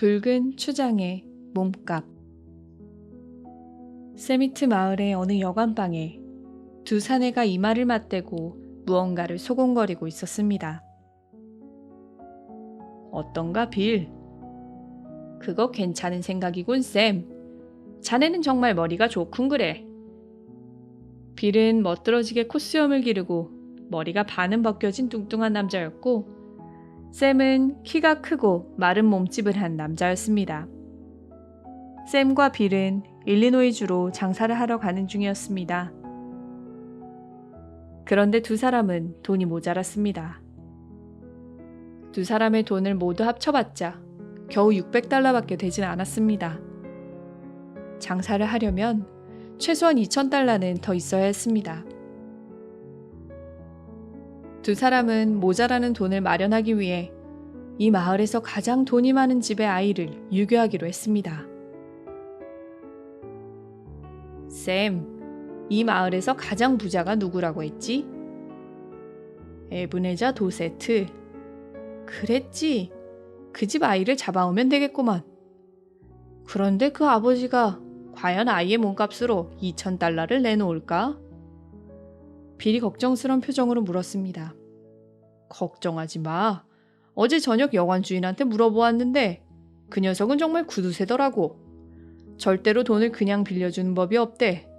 붉은 추장의 몸값. 세미트 마을의 어느 여관방에 두 사내가 이마를 맞대고 무언가를 소곤거리고 있었습니다. 어떤가 빌? 그거 괜찮은 생각이군 쌤. 자네는 정말 머리가 좋군 그래. 빌은 멋들어지게 콧수염을 기르고 머리가 반은 벗겨진 뚱뚱한 남자였고 샘은 키가 크고 마른 몸집을 한 남자였습니다. 샘과 빌은 일리노이주로 장사를 하러 가는 중이었습니다. 그런데 두 사람은 돈이 모자랐습니다. 두 사람의 돈을 모두 합쳐봤자 겨우 $600밖에 되진 않았습니다. 장사를 하려면 최소한 $2000는 더 있어야 했습니다. 두 사람은 모자라는 돈을 마련하기 위해 이 마을에서 가장 돈이 많은 집의 아이를 유교하기로 했습니다. 쌤, 이 마을에서 가장 부자가 누구라고 했지? 에브네자 도세트. 그랬지. 그 집 아이를 잡아오면 되겠구먼. 그런데 그 아버지가 과연 아이의 몸값으로 $2000를 내놓을까? 빌이 걱정스러운 표정으로 물었습니다. 걱정하지 마. 어제 저녁 여관 주인한테 물어보았는데 그 녀석은 정말 구두쇠더라고. 절대로 돈을 그냥 빌려주는 법이 없대.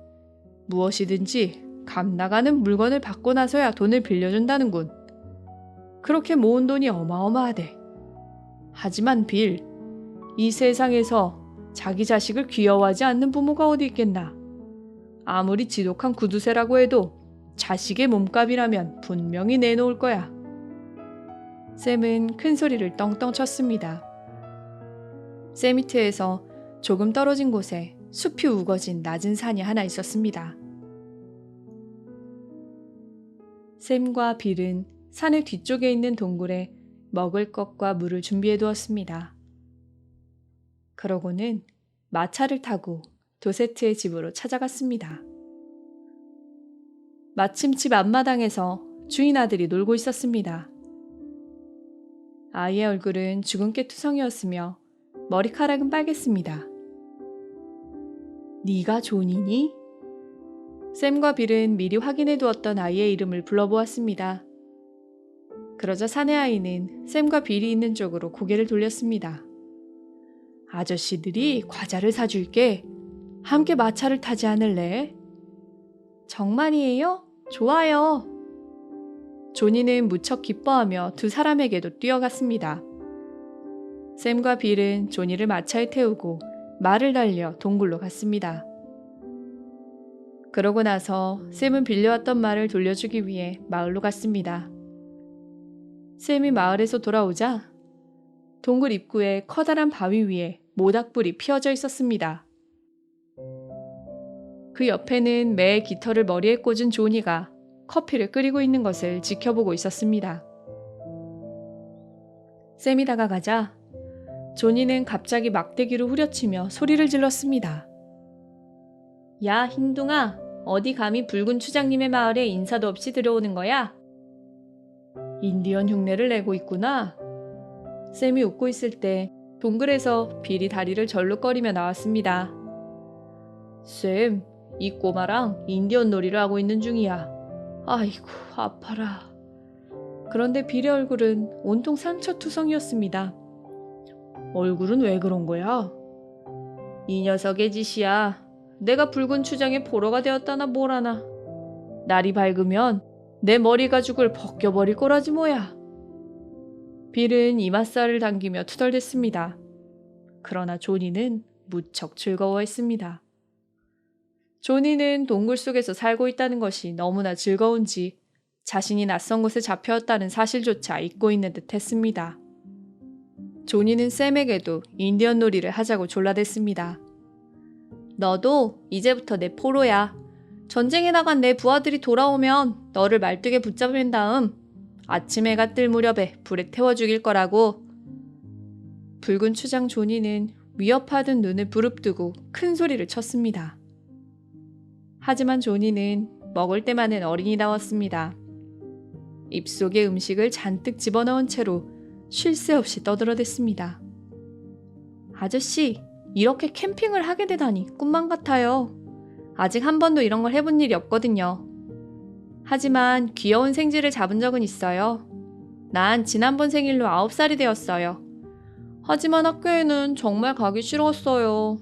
무엇이든지 값 나가는 물건을 받고 나서야 돈을 빌려준다는군. 그렇게 모은 돈이 어마어마하대. 하지만 빌, 이 세상에서 자기 자식을 귀여워하지 않는 부모가 어디 있겠나. 아무리 지독한 구두쇠라고 해도 자식의 몸값이라면 분명히 내놓을 거야. 샘은 큰 소리를 떵떵 쳤습니다. 세미트에서 조금 떨어진 곳에 숲이 우거진 낮은 산이 하나 있었습니다. 샘과 빌은 산의 뒤쪽에 있는 동굴에 먹을 것과 물을 준비해 두었습니다. 그러고는 마차를 타고 도세트의 집으로 찾아갔습니다. 마침 집 앞마당에서 주인 아들이 놀고 있었습니다. 아이의 얼굴은 주근깨 투성이었으며 머리카락은 빨갰습니다. 네가 존이니? 샘과 빌은 미리 확인해 두었던 아이의 이름을 불러보았습니다. 그러자 사내 아이는 샘과 빌이 있는 쪽으로 고개를 돌렸습니다. 아저씨들이 과자를 사줄게. 함께 마차를 타지 않을래? 정말이에요? 좋아요. 조니는 무척 기뻐하며 두 사람에게도 뛰어갔습니다. 샘과 빌은 조니를 마차에 태우고 말을 달려 동굴로 갔습니다. 그러고 나서 샘은 빌려왔던 말을 돌려주기 위해 마을로 갔습니다. 샘이 마을에서 돌아오자 동굴 입구에 커다란 바위 위에 모닥불이 피어져 있었습니다. 그 옆에는 매의 깃털을 머리에 꽂은 조니가 커피를 끓이고 있는 것을 지켜보고 있었습니다. 샘이 다가가자 조니는 갑자기 막대기로 후려치며 소리를 질렀습니다. 야, 흰둥아, 어디 감히 붉은 추장님의 마을에 인사도 없이 들어오는 거야? 인디언 흉내를 내고 있구나. 샘이 웃고 있을 때 동굴에서 빌이 다리를 절룩거리며 나왔습니다. 샘, 이 꼬마랑 인디언 놀이를 하고 있는 중이야. 아이고, 아파라. 그런데 빌의 얼굴은 온통 상처투성이었습니다. 얼굴은 왜 그런 거야? 이 녀석의 짓이야. 내가 붉은 추장의 포로가 되었다나 뭐라나. 날이 밝으면 내 머리 가죽을 벗겨버릴 거라지 뭐야. 빌은 이맛살을 당기며 투덜댔습니다. 그러나 조니는 무척 즐거워했습니다. 조니는 동굴 속에서 살고 있다는 것이 너무나 즐거운지 자신이 낯선 곳에 잡혀왔다는 사실조차 잊고 있는 듯 했습니다. 조니는 샘에게도 인디언 놀이를 하자고 졸라댔습니다. 너도 이제부터 내 포로야. 전쟁에 나간 내 부하들이 돌아오면 너를 말뚝에 붙잡은 다음 아침 해가 뜰 무렵에 불에 태워 죽일 거라고. 붉은 추장 조니는 위협하던 눈을 부릅뜨고 큰 소리를 쳤습니다. 하지만 조니는 먹을 때만은 어린이다웠습니다. 입속에 음식을 잔뜩 집어넣은 채로 쉴 새 없이 떠들어댔습니다. 아저씨, 이렇게 캠핑을 하게 되다니 꿈만 같아요. 아직 한 번도 이런 걸 해본 일이 없거든요. 하지만 귀여운 생쥐를 잡은 적은 있어요. 난 지난번 생일로 9살이 되었어요. 하지만 학교에는 정말 가기 싫었어요.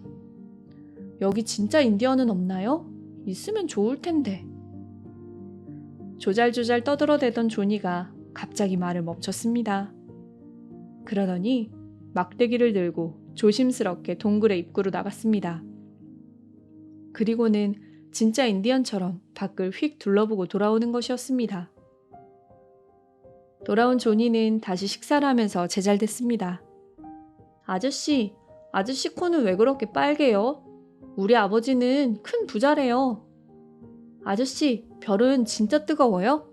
여기 진짜 인디언은 없나요? 있으면 좋을 텐데. 조잘조잘 떠들어대던 조니가 갑자기 말을 멈췄습니다. 그러더니 막대기를 들고 조심스럽게 동굴의 입구로 나갔습니다. 그리고는 진짜 인디언처럼 밖을 휙 둘러보고 돌아오는 것이었습니다. 돌아온 조니는 다시 식사를 하면서 제잘댔습니다. 아저씨 코는 왜 그렇게 빨개요? 우리 아버지는 큰 부자래요. 아저씨, 별은 진짜 뜨거워요?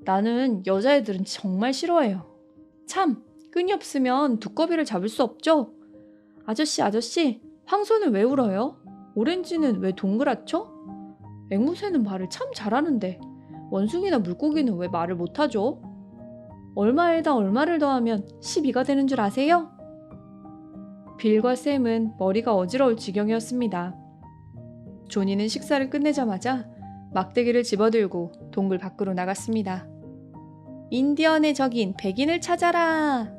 나는 여자애들은 정말 싫어해요. 참, 끈이 없으면 두꺼비를 잡을 수 없죠? 아저씨, 황소는 왜 울어요? 오렌지는 왜 동그랗죠? 앵무새는 말을 참 잘하는데 원숭이나 물고기는 왜 말을 못하죠? 얼마에다 얼마를 더하면 12가 되는 줄 아세요? 빌과 샘은 머리가 어지러울 지경이었습니다. 조니는 식사를 끝내자마자 막대기를 집어들고 동굴 밖으로 나갔습니다. 인디언의 적인 백인을 찾아라!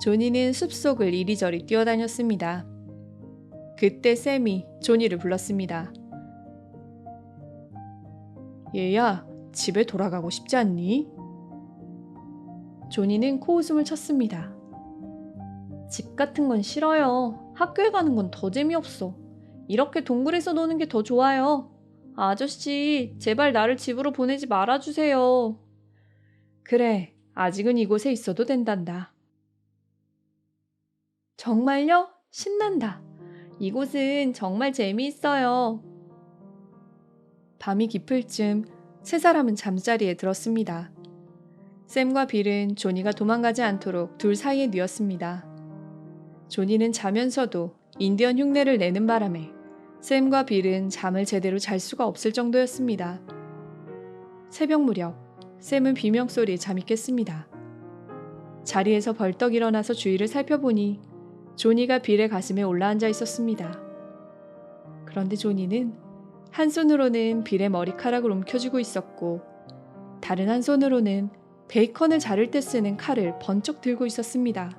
조니는 숲속을 이리저리 뛰어다녔습니다. 그때 샘이 조니를 불렀습니다. 얘야, 집에 돌아가고 싶지 않니? 조니는 코웃음을 쳤습니다. 집 같은 건 싫어요. 학교에 가는 건 더 재미없어. 이렇게 동굴에서 노는 게 더 좋아요. 아저씨, 제발 나를 집으로 보내지 말아주세요. 그래, 아직은 이곳에 있어도 된단다. 정말요? 신난다. 이곳은 정말 재미있어요. 밤이 깊을 쯤 세 사람은 잠자리에 들었습니다. 샘과 빌은 조니가 도망가지 않도록 둘 사이에 뉘었습니다. 조니는 자면서도 인디언 흉내를 내는 바람에 샘과 빌은 잠을 제대로 잘 수가 없을 정도였습니다. 새벽 무렵 샘은 비명소리에 잠이 깼습니다. 자리에서 벌떡 일어나서 주위를 살펴보니 조니가 빌의 가슴에 올라앉아 있었습니다. 그런데 조니는 한 손으로는 빌의 머리카락을 움켜쥐고 있었고 다른 한 손으로는 베이컨을 자를 때 쓰는 칼을 번쩍 들고 있었습니다.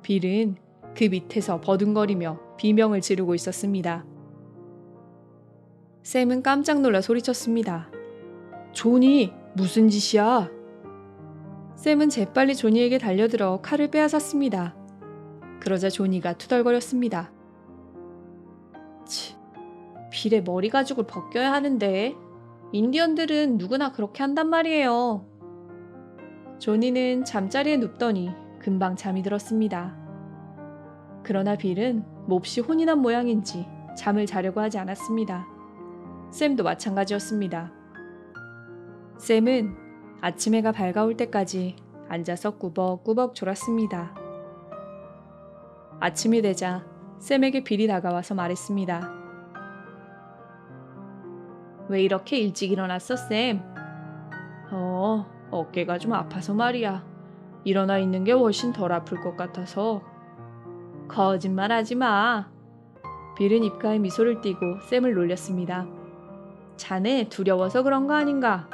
빌은 그 밑에서 버둥거리며 비명을 지르고 있었습니다. 샘은 깜짝 놀라 소리쳤습니다. 조니, 무슨 짓이야? 샘은 재빨리 조니에게 달려들어 칼을 빼앗았습니다. 그러자 조니가 투덜거렸습니다. 치, 빌의 머리 가죽을 벗겨야 하는데 인디언들은 누구나 그렇게 한단 말이에요. 조니는 잠자리에 눕더니 금방 잠이 들었습니다. 그러나 빌은 몹시 혼이 난 모양인지 잠을 자려고 하지 않았습니다. 샘도 마찬가지였습니다. 샘은 아침 해가 밝아올 때까지 앉아서 꾸벅꾸벅 졸았습니다. 아침이 되자 샘에게 빌이 다가와서 말했습니다. 왜 이렇게 일찍 일어났어, 샘? 어깨가 좀 아파서 말이야. 일어나 있는 게 훨씬 덜 아플 것 같아서. 거짓말하지 마. 빌은 입가에 미소를 띠고 샘을 놀렸습니다. 자네 두려워서 그런 거 아닌가?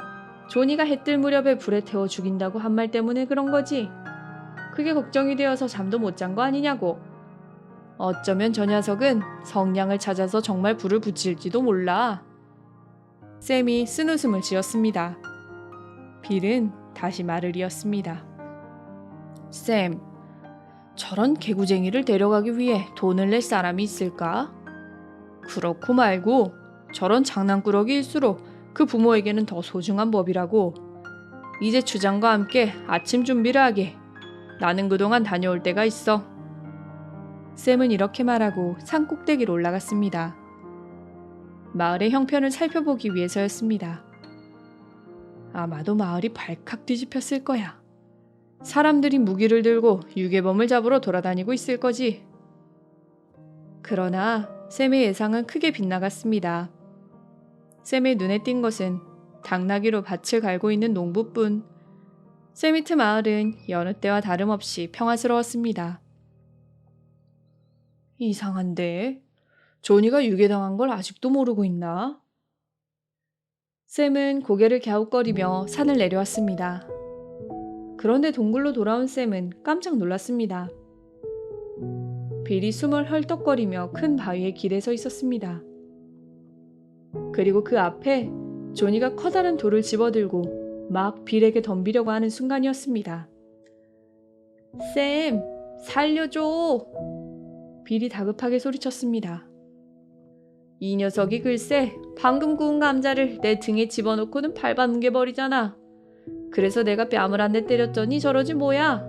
조니가 해 뜰 무렵에 불에 태워 죽인다고 한 말 때문에 그런 거지. 그게 걱정이 되어서 잠도 못 잔 거 아니냐고. 어쩌면 저 녀석은 성냥을 찾아서 정말 불을 붙일지도 몰라. 샘이 쓴웃음을 지었습니다. 빌은 다시 말을 이었습니다. 샘, 저런 개구쟁이를 데려가기 위해 돈을 낼 사람이 있을까? 그렇고 말고 저런 장난꾸러기일수록 그 부모에게는 더 소중한 법이라고. 이제 주장과 함께 아침 준비를 하게. 나는 그동안 다녀올 때가 있어. 샘은 이렇게 말하고 산 꼭대기로 올라갔습니다. 마을의 형편을 살펴보기 위해서였습니다. 아마도 마을이 발칵 뒤집혔을 거야. 사람들이 무기를 들고 유괴범을 잡으러 돌아다니고 있을 거지. 그러나 샘의 예상은 크게 빗나갔습니다. 샘의 눈에 띈 것은 당나귀로 밭을 갈고 있는 농부뿐. 세미트 마을은 여느 때와 다름없이 평화스러웠습니다. 이상한데? 조니가 유괴당한 걸 아직도 모르고 있나? 샘은 고개를 갸웃거리며 산을 내려왔습니다. 그런데 동굴로 돌아온 샘은 깜짝 놀랐습니다. 빌이 숨을 헐떡거리며 큰 바위에 길에 서 있었습니다. 그리고 그 앞에 조니가 커다란 돌을 집어들고 막 빌에게 덤비려고 하는 순간이었습니다. 샘, 살려줘! 빌이 다급하게 소리쳤습니다. 이 녀석이 글쎄 방금 구운 감자를 내 등에 집어넣고는 밟아뭉개버리잖아. 그래서 내가 뺨을 한 대 때렸더니 저러지 뭐야.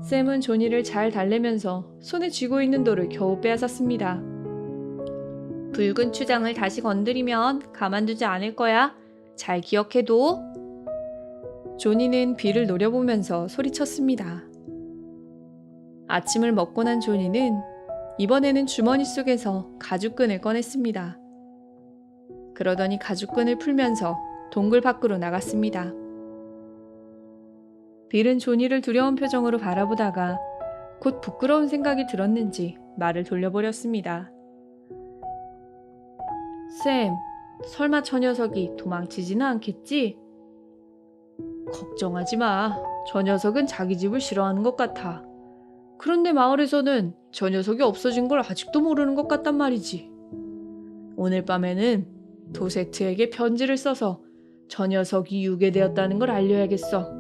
샘은 조니를 잘 달래면서 손에 쥐고 있는 돌을 겨우 빼앗았습니다. 붉은 추장을 다시 건드리면 가만두지 않을 거야. 잘 기억해둬. 조니는 빌을 노려보면서 소리쳤습니다. 아침을 먹고 난 조니는 이번에는 주머니 속에서 가죽끈을 꺼냈습니다. 그러더니 가죽끈을 풀면서 동굴 밖으로 나갔습니다. 빌은 조니를 두려운 표정으로 바라보다가 곧 부끄러운 생각이 들었는지 말을 돌려버렸습니다. 샘, 설마 저 녀석이 도망치지는 않겠지? 걱정하지 마. 저 녀석은 자기 집을 싫어하는 것 같아. 그런데 마을에서는 저 녀석이 없어진 걸 아직도 모르는 것 같단 말이지. 오늘 밤에는 도세트에게 편지를 써서 저 녀석이 유괴되었다는 걸 알려야겠어.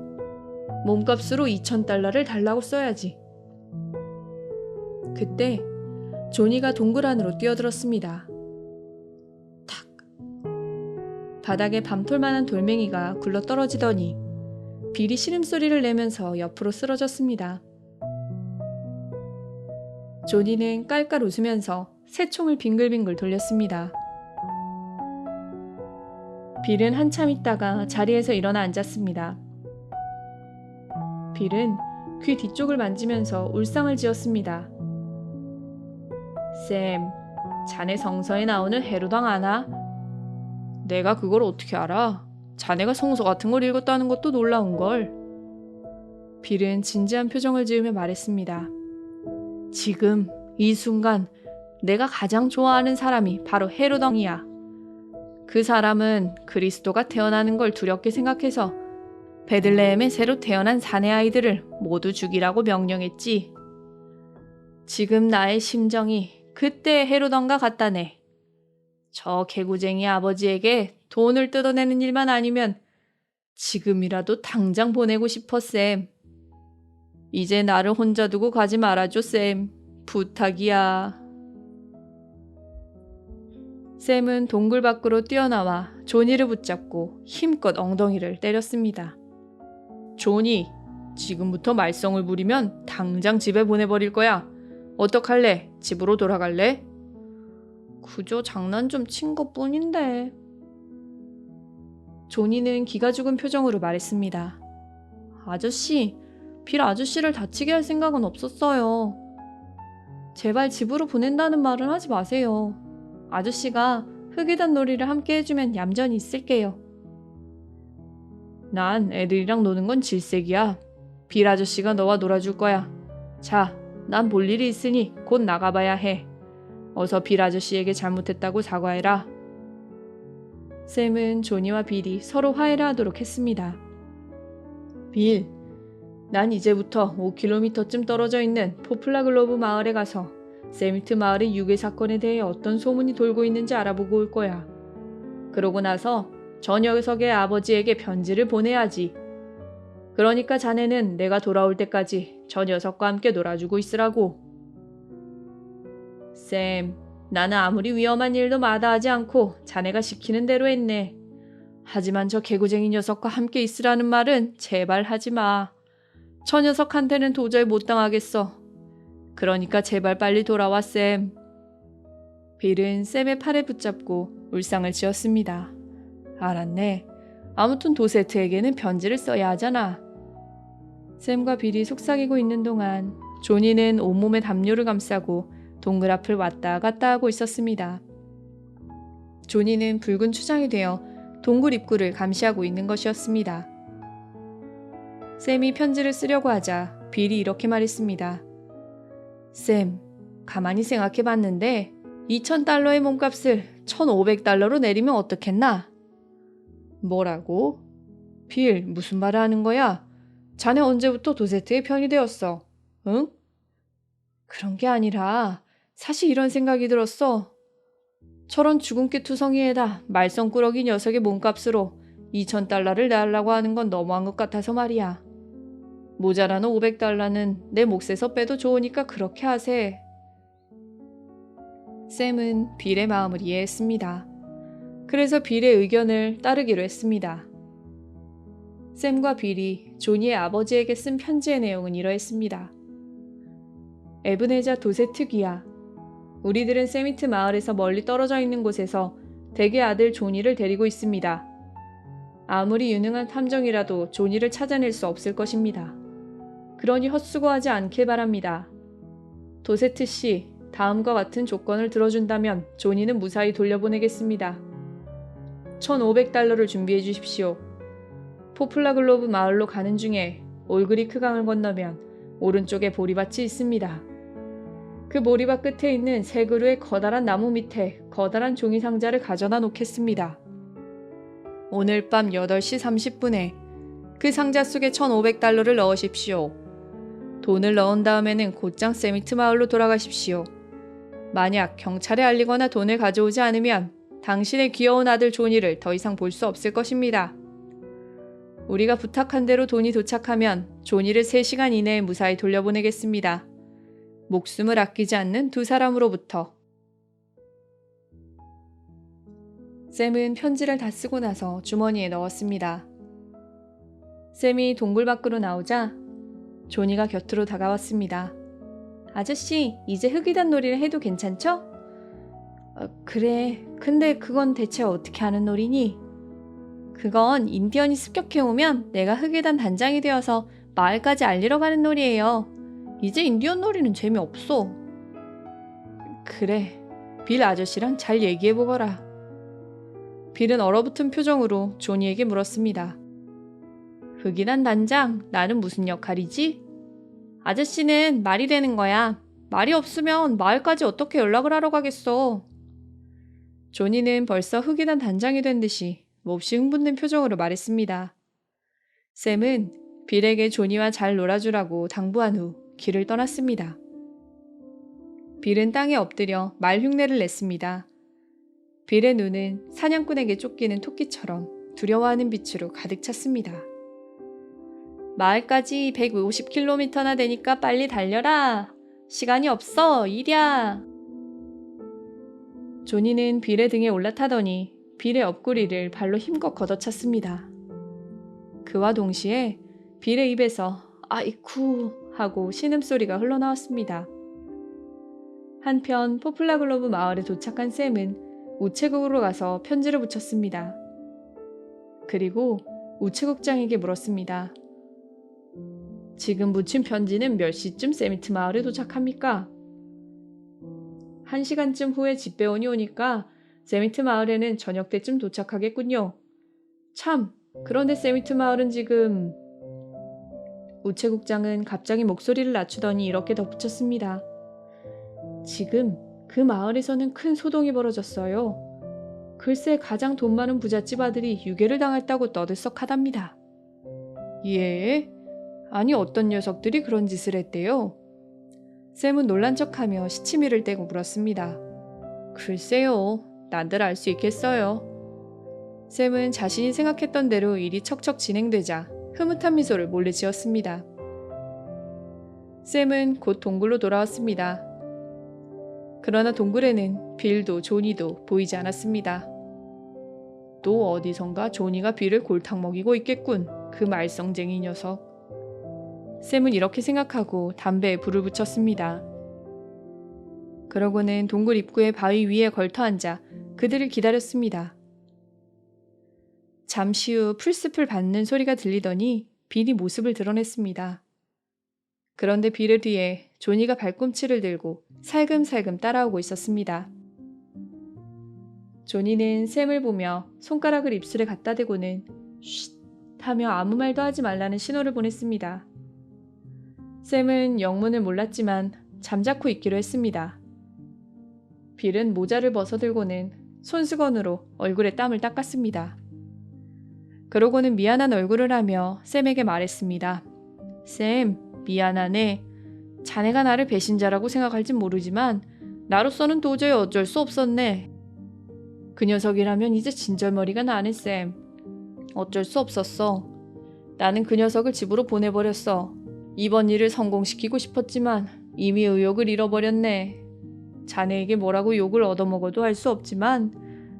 몸값으로 2,000달러를 달라고 써야지. 그때 조니가 동굴 안으로 뛰어들었습니다. 탁! 바닥에 밤톨만한 돌멩이가 굴러떨어지더니 빌이 신음소리를 내면서 옆으로 쓰러졌습니다. 조니는 깔깔 웃으면서 새총을 빙글빙글 돌렸습니다. 빌은 한참 있다가 자리에서 일어나 앉았습니다. 빌은 귀 뒤쪽을 만지면서 울상을 지었습니다. 샘, 자네 성서에 나오는 헤로당 아나? 내가 그걸 어떻게 알아? 자네가 성서 같은 걸 읽었다는 것도 놀라운걸. 빌은 진지한 표정을 지으며 말했습니다. 지금 이 순간 내가 가장 좋아하는 사람이 바로 헤로당이야. 그 사람은 그리스도가 태어나는 걸 두렵게 생각해서 베들레헴에 새로 태어난 사내 아이들을 모두 죽이라고 명령했지. 지금 나의 심정이 그때의 헤로당과 같다네. 저 개구쟁이 아버지에게 돈을 뜯어내는 일만 아니면 지금이라도 당장 보내고 싶어, 쌤. 이제 나를 혼자 두고 가지 말아줘, 쌤. 부탁이야. 쌤은 동굴 밖으로 뛰어나와 조니를 붙잡고 힘껏 엉덩이를 때렸습니다. 조니, 지금부터 말썽을 부리면 당장 집에 보내버릴 거야. 어떡할래? 집으로 돌아갈래? 그저 장난 좀 친 것뿐인데. 조니는 기가 죽은 표정으로 말했습니다. 아저씨, 빌 아저씨를 다치게 할 생각은 없었어요. 제발 집으로 보낸다는 말은 하지 마세요. 아저씨가 흑이단 놀이를 함께 해주면 얌전히 있을게요. 난 애들이랑 노는 건 질색이야. 빌 아저씨가 너와 놀아줄 거야. 자, 난 볼 일이 있으니 곧 나가봐야 해. 어서 빌 아저씨에게 잘못했다고 사과해라. 샘은 조니와 빌이 서로 화해를 하도록 했습니다. 빌, 난 이제부터 5km쯤 떨어져 있는 포플라글로브 마을에 가서 세미트 마을의 유괴 사건에 대해 어떤 소문이 돌고 있는지 알아보고 올 거야. 그러고 나서 저 녀석의 아버지에게 편지를 보내야지. 그러니까 자네는 내가 돌아올 때까지 저 녀석과 함께 놀아주고 있으라고. 샘, 나는 아무리 위험한 일도 마다하지 않고 자네가 시키는 대로 했네. 하지만 저 개구쟁이 녀석과 함께 있으라는 말은 제발 하지 마. 저 녀석한테는 도저히 못 당하겠어. 그러니까 제발 빨리 돌아와, 샘. 빌은 샘의 팔에 붙잡고 울상을 지었습니다. 알았네. 아무튼 도세트에게는 편지를 써야 하잖아. 샘과 빌이 속삭이고 있는 동안 조니는 온몸에 담요를 감싸고 동굴 앞을 왔다 갔다 하고 있었습니다. 조니는 붉은 추장이 되어 동굴 입구를 감시하고 있는 것이었습니다. 샘이 편지를 쓰려고 하자 빌이 이렇게 말했습니다. 샘, 가만히 생각해 봤는데 2,000달러의 몸값을 1,500달러로 내리면 어떻겠나? 뭐라고? 빌, 무슨 말을 하는 거야? 자네 언제부터 도세트의 편이 되었어? 응? 그런 게 아니라 사실 이런 생각이 들었어. 저런 주근깨 투성이에다 말썽꾸러기 녀석의 몸값으로 2,000달러를 내려고 하는 건 너무한 것 같아서 말이야. 모자라는 500달러는 내 몫에서 빼도 좋으니까 그렇게 하세. 샘은 빌의 마음을 이해했습니다. 그래서 빌의 의견을 따르기로 했습니다. 샘과 빌이 조니의 아버지에게 쓴 편지의 내용은 이러했습니다. 에브네자 도세트 귀야. 우리들은 세미트 마을에서 멀리 떨어져 있는 곳에서 댁의 아들 조니를 데리고 있습니다. 아무리 유능한 탐정이라도 조니를 찾아낼 수 없을 것입니다. 그러니 헛수고하지 않길 바랍니다. 도세트 씨, 다음과 같은 조건을 들어준다면 조니는 무사히 돌려보내겠습니다. 1,500달러를 준비해 주십시오. 포플라글로브 마을로 가는 중에 올그리크 강을 건너면 오른쪽에 보리밭이 있습니다. 그 보리밭 끝에 있는 세 그루의 커다란 나무 밑에 커다란 종이 상자를 가져다 놓겠습니다. 오늘 밤 8시 30분에 그 상자 속에 1,500달러를 넣으십시오. 돈을 넣은 다음에는 곧장 세미트 마을로 돌아가십시오. 만약 경찰에 알리거나 돈을 가져오지 않으면 당신의 귀여운 아들 조니를 더 이상 볼 수 없을 것입니다. 우리가 부탁한 대로 돈이 도착하면 조니를 3시간 이내에 무사히 돌려보내겠습니다. 목숨을 아끼지 않는 두 사람으로부터. 샘은 편지를 다 쓰고 나서 주머니에 넣었습니다. 샘이 동굴 밖으로 나오자 조니가 곁으로 다가왔습니다. 아저씨, 이제 흑이단 놀이를 해도 괜찮죠? 그래. 근데 그건 대체 어떻게 하는 놀이니? 그건 인디언이 습격해오면 내가 흑이단 단장이 되어서 마을까지 알리러 가는 놀이에요. 이제 인디언 놀이는 재미없어. 그래. 빌 아저씨랑 잘 얘기해보거라. 빌은 얼어붙은 표정으로 조니에게 물었습니다. 흑이단 단장, 나는 무슨 역할이지? 아저씨는 말이 되는 거야. 말이 없으면 마을까지 어떻게 연락을 하러 가겠어. 조니는 벌써 흑이단 단장이 된 듯이 몹시 흥분된 표정으로 말했습니다. 샘은 빌에게 조니와 잘 놀아주라고 당부한 후 길을 떠났습니다. 빌은 땅에 엎드려 말 흉내를 냈습니다. 빌의 눈은 사냥꾼에게 쫓기는 토끼처럼 두려워하는 빛으로 가득 찼습니다. 마을까지 150km나 되니까 빨리 달려라. 시간이 없어, 이랴. 조니는 빌의 등에 올라타더니 빌의 옆구리를 발로 힘껏 걷어찼습니다. 그와 동시에 빌의 입에서 아이쿠 하고 신음소리가 흘러나왔습니다. 한편 포플라글로브 마을에 도착한 샘은 우체국으로 가서 편지를 붙였습니다. 그리고 우체국장에게 물었습니다. 지금 붙인 편지는 몇 시쯤 세미트 마을에 도착합니까? 1시간쯤 후에 집배원이 오니까 세미트 마을에는 저녁 때쯤 도착하겠군요. 참, 그런데 세미트 마을은 지금... 우체국장은 갑자기 목소리를 낮추더니 이렇게 덧붙였습니다. 지금 그 마을에서는 큰 소동이 벌어졌어요. 글쎄 가장 돈 많은 부잣집 아들이 유괴를 당했다고 떠들썩하답니다. 예? 아니 어떤 녀석들이 그런 짓을 했대요? 샘은 놀란 척하며 시치미를 떼고 물었습니다. 글쎄요, 난들 알 수 있겠어요. 샘은 자신이 생각했던 대로 일이 척척 진행되자 흐뭇한 미소를 몰래 지었습니다. 샘은 곧 동굴로 돌아왔습니다. 그러나 동굴에는 빌도 조니도 보이지 않았습니다. 또 어디선가 조니가 빌을 골탕 먹이고 있겠군. 그 말썽쟁이 녀석. 샘은 이렇게 생각하고 담배에 불을 붙였습니다. 그러고는 동굴 입구의 바위 위에 걸터앉아 그들을 기다렸습니다. 잠시 후 풀숲을 밟는 소리가 들리더니 빌이 모습을 드러냈습니다. 그런데 빌의 뒤에 조니가 발꿈치를 들고 살금살금 따라오고 있었습니다. 조니는 샘을 보며 손가락을 입술에 갖다 대고는 쉿 하며 아무 말도 하지 말라는 신호를 보냈습니다. 샘은 영문을 몰랐지만 잠자코 있기로 했습니다. 빌은 모자를 벗어들고는 손수건으로 얼굴에 땀을 닦았습니다. 그러고는 미안한 얼굴을 하며 샘에게 말했습니다. 샘, 미안하네. 자네가 나를 배신자라고 생각할진 모르지만 나로서는 도저히 어쩔 수 없었네. 그 녀석이라면 이제 진절머리가 나네, 샘. 어쩔 수 없었어. 나는 그 녀석을 집으로 보내버렸어. 이번 일을 성공시키고 싶었지만 이미 의욕을 잃어버렸네. 자네에게 뭐라고 욕을 얻어먹어도 할 수 없지만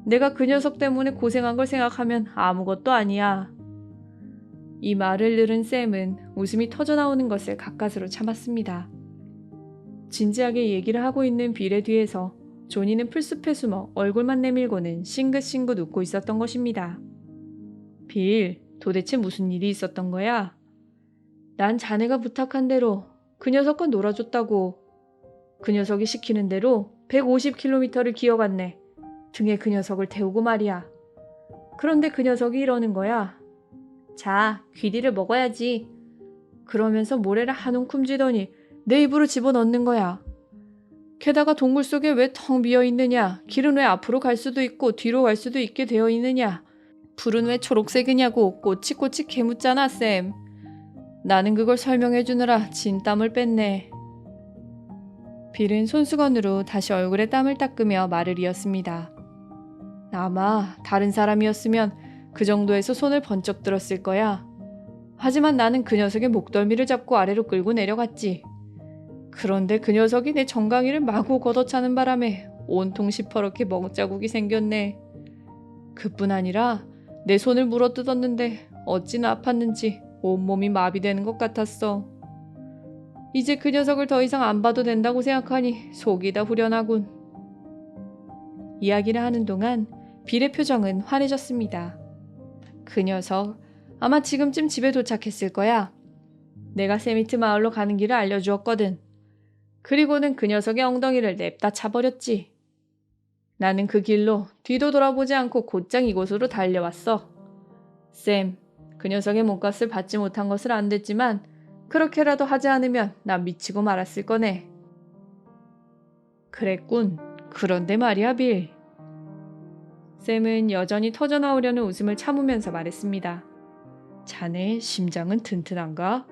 내가 그 녀석 때문에 고생한 걸 생각하면 아무것도 아니야. 이 말을 들은 샘은 웃음이 터져나오는 것을 가까스로 참았습니다. 진지하게 얘기를 하고 있는 빌의 뒤에서 조니는 풀숲에 숨어 얼굴만 내밀고는 싱긋싱긋 웃고 있었던 것입니다. 빌, 도대체 무슨 일이 있었던 거야? 난 자네가 부탁한 대로 그 녀석과 놀아줬다고. 그 녀석이 시키는 대로 150km를 기어갔네. 등에 그 녀석을 태우고 말이야. 그런데 그 녀석이 이러는 거야. 자, 귀디를 먹어야지. 그러면서 모래를 한 움큼 쥐더니 내 입으로 집어넣는 거야. 게다가 동굴 속에 왜 텅 비어 있느냐? 길은 왜 앞으로 갈 수도 있고 뒤로 갈 수도 있게 되어 있느냐? 불은 왜 초록색이냐고 꼬치꼬치 개묻잖아, 쌤. 나는 그걸 설명해 주느라 진땀을 뺐네. 빌은 손수건으로 다시 얼굴에 땀을 닦으며 말을 이었습니다. 아마 다른 사람이었으면 그 정도에서 손을 번쩍 들었을 거야. 하지만 나는 그 녀석의 목덜미를 잡고 아래로 끌고 내려갔지. 그런데 그 녀석이 내 정강이를 마구 걷어차는 바람에 온통 시퍼렇게 멍자국이 생겼네. 그뿐 아니라 내 손을 물어뜯었는데 어찌나 아팠는지 온몸이 마비되는 것 같았어. 이제 그 녀석을 더 이상 안 봐도 된다고 생각하니 속이 다 후련하군. 이야기를 하는 동안 빌의 표정은 환해졌습니다. 그 녀석 아마 지금쯤 집에 도착했을 거야. 내가 세미트 마을로 가는 길을 알려주었거든. 그리고는 그 녀석의 엉덩이를 냅다 차버렸지. 나는 그 길로 뒤도 돌아보지 않고 곧장 이곳으로 달려왔어. 쌤, 그 녀석의 몸값을 받지 못한 것을 안 됐지만 그렇게라도 하지 않으면 난 미치고 말았을 거네. 그랬군. 그런데 말이야, 빌. 샘은 여전히 터져나오려는 웃음을 참으면서 말했습니다. 자네의 심장은 튼튼한가?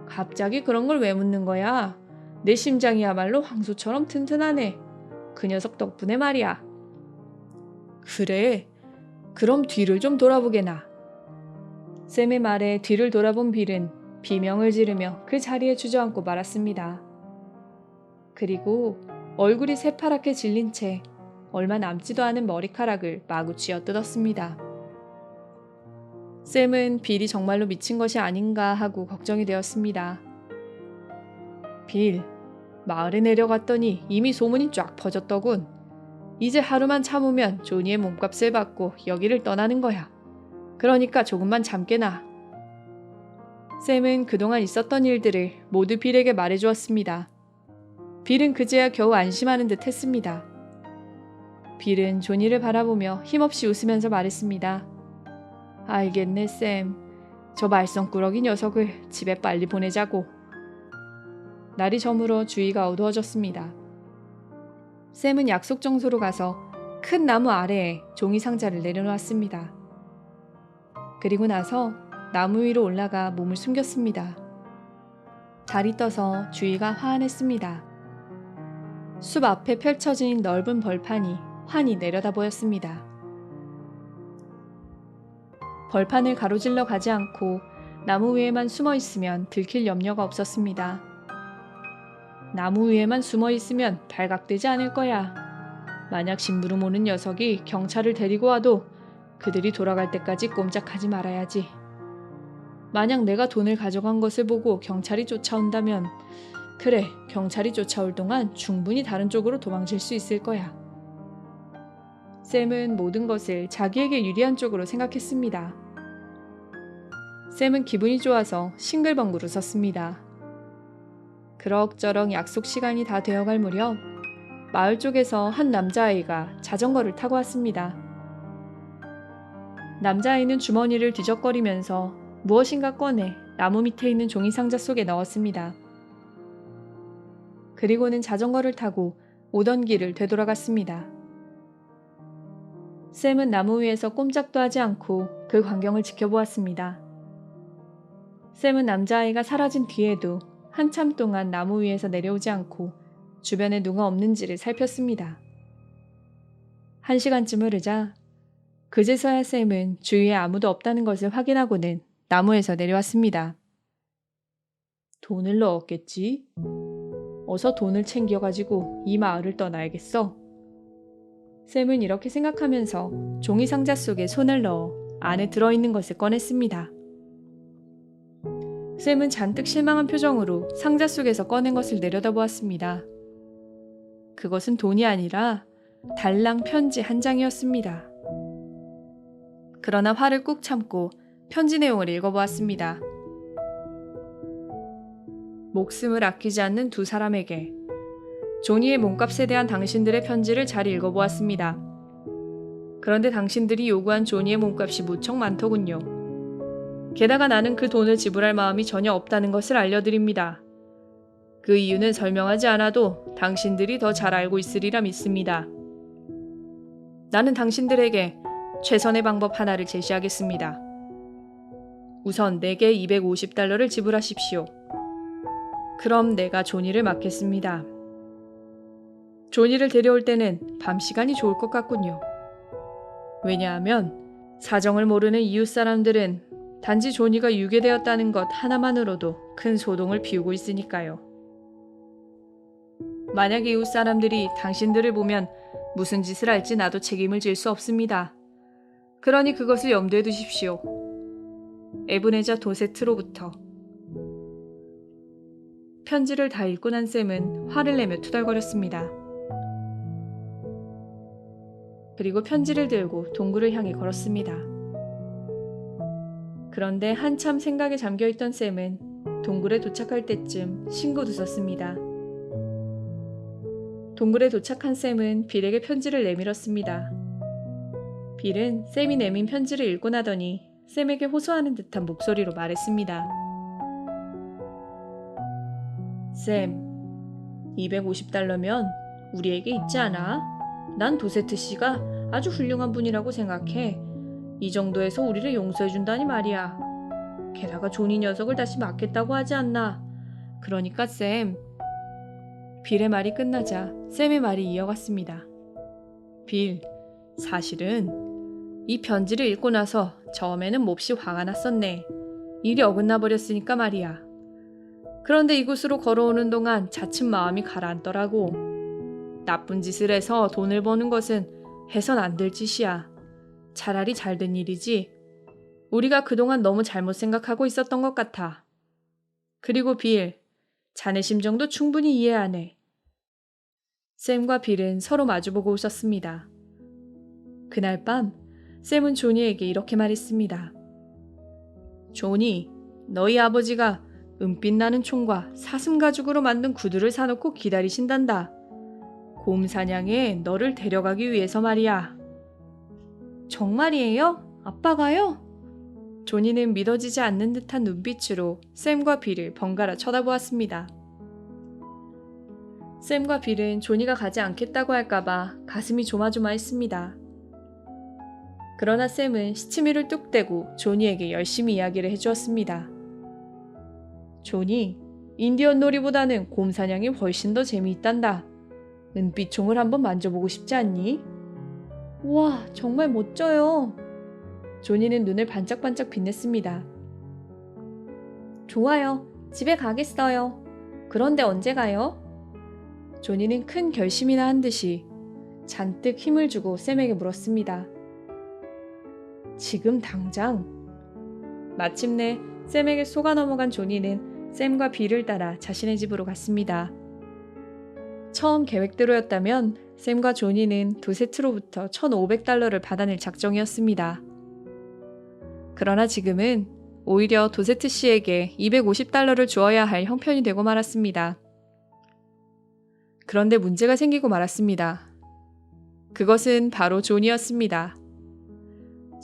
갑자기 그런 걸 왜 묻는 거야? 내 심장이야말로 황소처럼 튼튼하네. 그 녀석 덕분에 말이야. 그래, 그럼 뒤를 좀 돌아보게나. 샘의 말에 뒤를 돌아본 빌은 비명을 지르며 그 자리에 주저앉고 말았습니다. 그리고 얼굴이 새파랗게 질린 채 얼마 남지도 않은 머리카락을 마구 쥐어뜯었습니다. 샘은 빌이 정말로 미친 것이 아닌가 하고 걱정이 되었습니다. 빌, 마을에 내려갔더니 이미 소문이 쫙 퍼졌더군. 이제 하루만 참으면 조니의 몸값을 받고 여기를 떠나는 거야. 그러니까 조금만 참게나. 샘은 그동안 있었던 일들을 모두 빌에게 말해주었습니다. 빌은 그제야 겨우 안심하는 듯 했습니다. 빌은 조니를 바라보며 힘없이 웃으면서 말했습니다. 알겠네, 샘. 저 말썽꾸러기 녀석을 집에 빨리 보내자고. 날이 저물어 주위가 어두워졌습니다. 샘은 약속 장소로 가서 큰 나무 아래에 종이 상자를 내려놓았습니다. 그리고 나서 나무 위로 올라가 몸을 숨겼습니다. 달이 떠서 주위가 환했습니다. 숲 앞에 펼쳐진 넓은 벌판이 환히 내려다 보였습니다. 벌판을 가로질러 가지 않고 나무 위에만 숨어 있으면 들킬 염려가 없었습니다. 나무 위에만 숨어 있으면 발각되지 않을 거야. 만약 심부름 오는 녀석이 경찰을 데리고 와도 그들이 돌아갈 때까지 꼼짝하지 말아야지. 만약 내가 돈을 가져간 것을 보고 경찰이 쫓아온다면 그래, 경찰이 쫓아올 동안 충분히 다른 쪽으로 도망칠 수 있을 거야. 샘은 모든 것을 자기에게 유리한 쪽으로 생각했습니다. 샘은 기분이 좋아서 싱글벙글 웃었습니다. 그럭저럭 약속 시간이 다 되어갈 무렵 마을 쪽에서 한 남자아이가 자전거를 타고 왔습니다. 남자아이는 주머니를 뒤적거리면서 무엇인가 꺼내 나무 밑에 있는 종이 상자 속에 넣었습니다. 그리고는 자전거를 타고 오던 길을 되돌아갔습니다. 샘은 나무 위에서 꼼짝도 하지 않고 그 광경을 지켜보았습니다. 샘은 남자아이가 사라진 뒤에도 한참 동안 나무 위에서 내려오지 않고 주변에 누가 없는지를 살폈습니다. 1시간쯤 흐르자 그제서야 샘은 주위에 아무도 없다는 것을 확인하고는 나무에서 내려왔습니다. 돈을 넣었겠지? 어서 돈을 챙겨가지고 이 마을을 떠나야겠어. 샘은 이렇게 생각하면서 종이 상자 속에 손을 넣어 안에 들어있는 것을 꺼냈습니다. 샘은 잔뜩 실망한 표정으로 상자 속에서 꺼낸 것을 내려다보았습니다. 그것은 돈이 아니라 달랑 편지 한 장이었습니다. 그러나 화를 꾹 참고 편지 내용을 읽어보았습니다. 목숨을 아끼지 않는 두 사람에게 조니의 몸값에 대한 당신들의 편지를 잘 읽어보았습니다. 그런데 당신들이 요구한 조니의 몸값이 무척 많더군요. 게다가 나는 그 돈을 지불할 마음이 전혀 없다는 것을 알려드립니다. 그 이유는 설명하지 않아도 당신들이 더 잘 알고 있으리라 믿습니다. 나는 당신들에게 최선의 방법 하나를 제시하겠습니다. 우선 내게 250달러를 지불하십시오. 그럼 내가 조니를 맡겠습니다. 조니를 데려올 때는 밤 시간이 좋을 것 같군요. 왜냐하면 사정을 모르는 이웃 사람들은 단지 조니가 유괴되었다는 것 하나만으로도 큰 소동을 피우고 있으니까요. 만약 이웃 사람들이 당신들을 보면 무슨 짓을 할지 나도 책임을 질 수 없습니다. 그러니 그것을 염두에 두십시오. 에브네자 도세트로부터. 편지를 다 읽고 난 샘은 화를 내며 투덜거렸습니다. 그리고 편지를 들고 동굴을 향해 걸었습니다. 그런데 한참 생각에 잠겨있던 샘은 동굴에 도착할 때쯤 싱긋웃었습니다. 동굴에 도착한 샘은 빌에게 편지를 내밀었습니다. 빌은 샘이 내민 편지를 읽고 나더니 샘에게 호소하는 듯한 목소리로 말했습니다. 샘, 250달러면 우리에게 있지 않아? 난 도세트 씨가 아주 훌륭한 분이라고 생각해. 이 정도에서 우리를 용서해준다니 말이야. 게다가 조니 녀석을 다시 맡겠다고 하지 않나. 그러니까 샘. 빌의 말이 끝나자 샘의 말이 이어갔습니다. 빌, 사실은 이 편지를 읽고 나서 처음에는 몹시 화가 났었네. 일이 어긋나 버렸으니까 말이야. 그런데 이곳으로 걸어오는 동안 차츰 마음이 가라앉더라고. 나쁜 짓을 해서 돈을 버는 것은 해선 안 될 짓이야. 차라리 잘된 일이지. 우리가 그동안 너무 잘못 생각하고 있었던 것 같아. 그리고 빌, 자네 심정도 충분히 이해하네. 샘과 빌은 서로 마주보고 웃었습니다. 그날 밤 샘은 조니에게 이렇게 말했습니다. 조니, 너희 아버지가 은빛 나는 총과 사슴 가죽으로 만든 구두를 사놓고 기다리신단다. 곰 사냥에 너를 데려가기 위해서 말이야. 정말이에요? 아빠가요? 조니는 믿어지지 않는 듯한 눈빛으로 샘과 빌을 번갈아 쳐다보았습니다. 샘과 빌은 조니가 가지 않겠다고 할까봐 가슴이 조마조마했습니다. 그러나 샘은 시치미를 뚝 떼고 조니에게 열심히 이야기를 해주었습니다. 조니, 인디언 놀이보다는 곰 사냥이 훨씬 더 재미있단다. 은빛 총을 한번 만져보고 싶지 않니? 우와, 정말 멋져요. 조니는 눈을 반짝반짝 빛냈습니다. 좋아요. 집에 가겠어요. 그런데 언제 가요? 조니는 큰 결심이나 한 듯이 잔뜩 힘을 주고 샘에게 물었습니다. 지금 당장. 마침내 샘에게 속아 넘어간 조니는 샘과 빌을 따라 자신의 집으로 갔습니다. 처음 계획대로였다면 샘과 조니는 도세트로부터 1,500달러를 받아낼 작정이었습니다. 그러나 지금은 오히려 도세트 씨에게 250달러를 주어야 할 형편이 되고 말았습니다. 그런데 문제가 생기고 말았습니다. 그것은 바로 조니였습니다.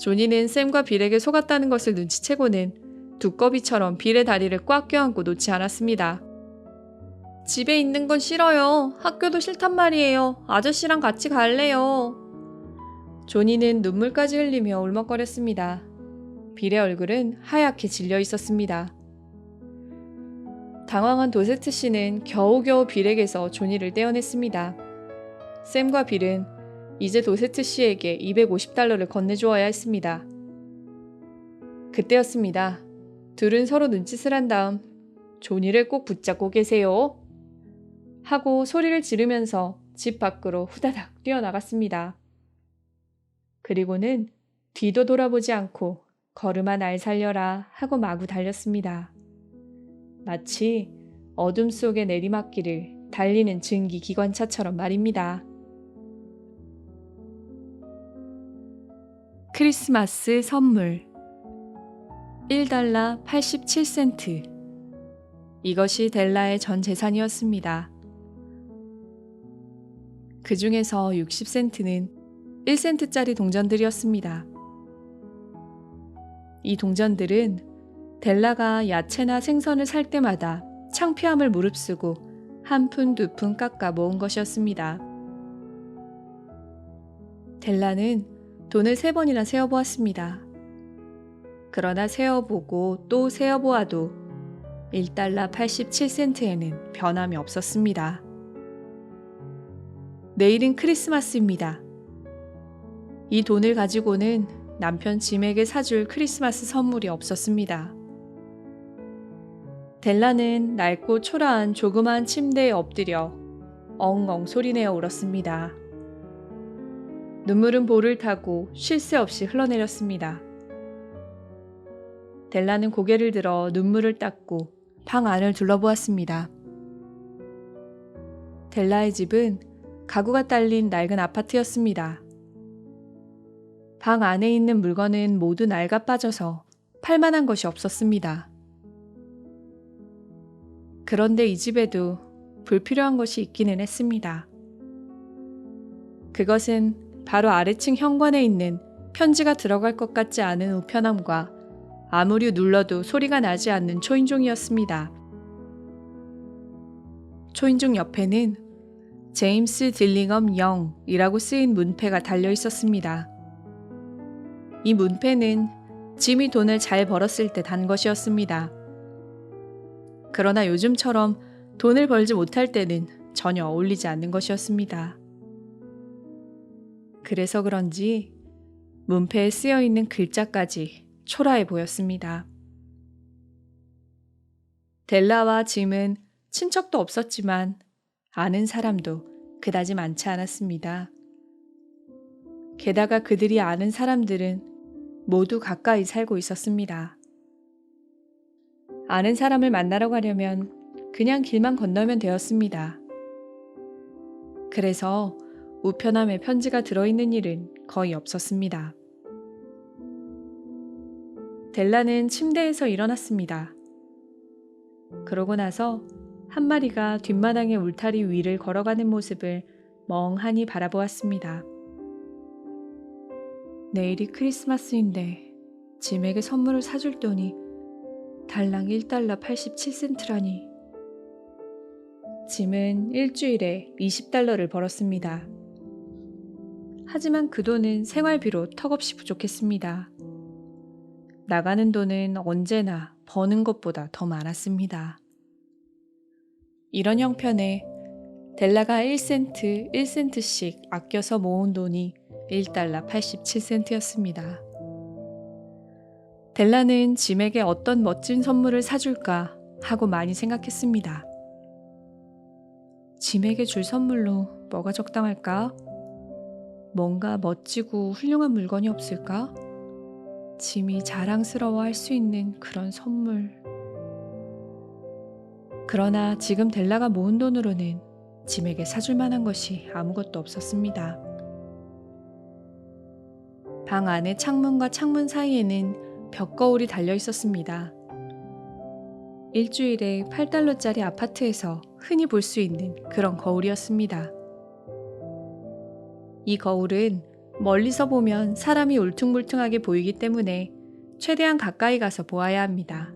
조니는 샘과 빌에게 속았다는 것을 눈치채고는 두꺼비처럼 빌의 다리를 꽉 껴안고 놓지 않았습니다. 집에 있는 건 싫어요. 학교도 싫단 말이에요. 아저씨랑 같이 갈래요. 조니는 눈물까지 흘리며 울먹거렸습니다. 빌의 얼굴은 하얗게 질려 있었습니다. 당황한 도세트 씨는 겨우겨우 빌에게서 조니를 떼어냈습니다. 샘과 빌은 이제 도세트 씨에게 $250를 건네주어야 했습니다. 그때였습니다. 둘은 서로 눈짓을 한 다음 조니를 꼭 붙잡고 계세요 하고 소리를 지르면서 집 밖으로 후다닥 뛰어나갔습니다. 그리고는 뒤도 돌아보지 않고 걸음아 날 살려라 하고 마구 달렸습니다. 마치 어둠 속의 내리막길을 달리는 증기 기관차처럼 말입니다. 크리스마스 선물 $1 87센트. 이것이 델라의 전 재산이었습니다. 그 중에서 60센트는 1센트짜리 동전들이었습니다. 이 동전들은 델라가 야채나 생선을 살 때마다 창피함을 무릅쓰고 한 푼 두 푼 깎아 모은 것이었습니다. 델라는 돈을 3번이나 세어보았습니다. 그러나 세어보고 또 세어보아도 $1 87센트에는 변함이 없었습니다. 내일은 크리스마스입니다. 이 돈을 가지고는 남편 짐에게 사줄 크리스마스 선물이 없었습니다. 델라는 낡고 초라한 조그마한 침대에 엎드려 엉엉 소리내어 울었습니다. 눈물은 볼을 타고 쉴 새 없이 흘러내렸습니다. 델라는 고개를 들어 눈물을 닦고 방 안을 둘러보았습니다. 델라의 집은 가구가 딸린 낡은 아파트였습니다. 방 안에 있는 물건은 모두 낡아 빠져서 팔만한 것이 없었습니다. 그런데 이 집에도 불필요한 것이 있기는 했습니다. 그것은 바로 아래층 현관에 있는 편지가 들어갈 것 같지 않은 우편함과 아무리 눌러도 소리가 나지 않는 초인종이었습니다. 초인종 옆에는 제임스 딜링엄 영이라고 쓰인 문패가 달려 있었습니다. 이 문패는 짐이 돈을 잘 벌었을 때 단 것이었습니다. 그러나 요즘처럼 돈을 벌지 못할 때는 전혀 어울리지 않는 것이었습니다. 그래서 그런지 문패에 쓰여 있는 글자까지 초라해 보였습니다. 델라와 짐은 친척도 없었지만 아는 사람도 그다지 많지 않았습니다. 게다가 그들이 아는 사람들은 모두 가까이 살고 있었습니다. 아는 사람을 만나러 가려면 그냥 길만 건너면 되었습니다. 그래서 우편함에 편지가 들어있는 일은 거의 없었습니다. 델라는 침대에서 일어났습니다. 그러고 나서 한 마리가 뒷마당의 울타리 위를 걸어가는 모습을 멍하니 바라보았습니다. 내일이 크리스마스인데 짐에게 선물을 사줄 돈이 달랑 $1 87센트라니. 짐은 일주일에 $20를 벌었습니다. 하지만 그 돈은 생활비로 턱없이 부족했습니다. 나가는 돈은 언제나 버는 것보다 더 많았습니다. 이런 형편에 델라가 1센트, 1센트씩 아껴서 모은 돈이 $1 87센트였습니다. 델라는 짐에게 어떤 멋진 선물을 사줄까 하고 많이 생각했습니다. 짐에게 줄 선물로 뭐가 적당할까? 뭔가 멋지고 훌륭한 물건이 없을까? 짐이 자랑스러워할 수 있는 그런 선물. 그러나 지금 델라가 모은 돈으로는 짐에게 사줄 만한 것이 아무것도 없었습니다. 방 안의 창문과 창문 사이에는 벽거울이 달려 있었습니다. 일주일에 $8짜리 아파트에서 흔히 볼 수 있는 그런 거울이었습니다. 이 거울은 멀리서 보면 사람이 울퉁불퉁하게 보이기 때문에 최대한 가까이 가서 보아야 합니다.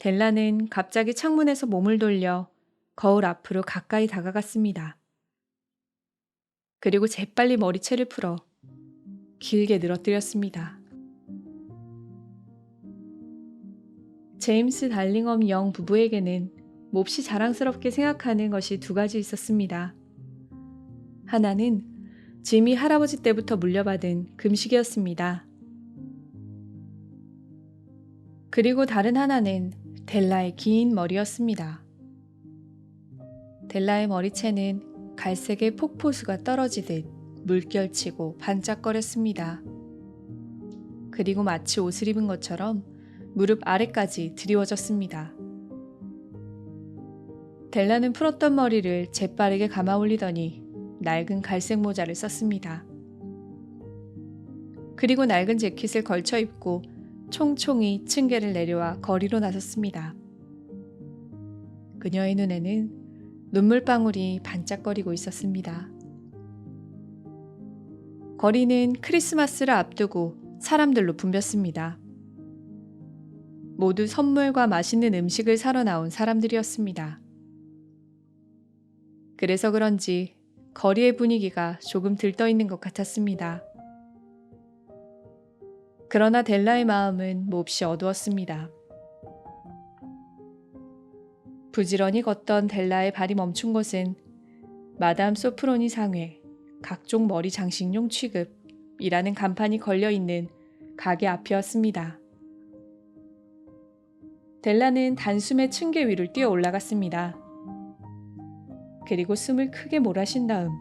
델라는 갑자기 창문에서 몸을 돌려 거울 앞으로 가까이 다가갔습니다. 그리고 재빨리 머리채를 풀어 길게 늘어뜨렸습니다. 제임스 달링엄 영 부부에게는 몹시 자랑스럽게 생각하는 것이 두 가지 있었습니다. 하나는 지미 할아버지 때부터 물려받은 금식이었습니다. 그리고 다른 하나는 델라의 긴 머리였습니다. 델라의 머리채는 갈색의 폭포수가 떨어지듯 물결치고 반짝거렸습니다. 그리고 마치 옷을 입은 것처럼 무릎 아래까지 드리워졌습니다. 델라는 풀었던 머리를 재빠르게 감아 올리더니 낡은 갈색 모자를 썼습니다. 그리고 낡은 재킷을 걸쳐 입고 총총히 층계를 내려와 거리로 나섰습니다. 그녀의 눈에는 눈물방울이 반짝거리고 있었습니다. 거리는 크리스마스를 앞두고 사람들로 붐볐습니다. 모두 선물과 맛있는 음식을 사러 나온 사람들이었습니다. 그래서 그런지 거리의 분위기가 조금 들떠있는 것 같았습니다. 그러나 델라의 마음은 몹시 어두웠습니다. 부지런히 걷던 델라의 발이 멈춘 곳은 마담 소프로니 상회, 각종 머리 장식용 취급이라는 간판이 걸려있는 가게 앞이었습니다. 델라는 단숨에 층계 위를 뛰어 올라갔습니다. 그리고 숨을 크게 몰아쉰 다음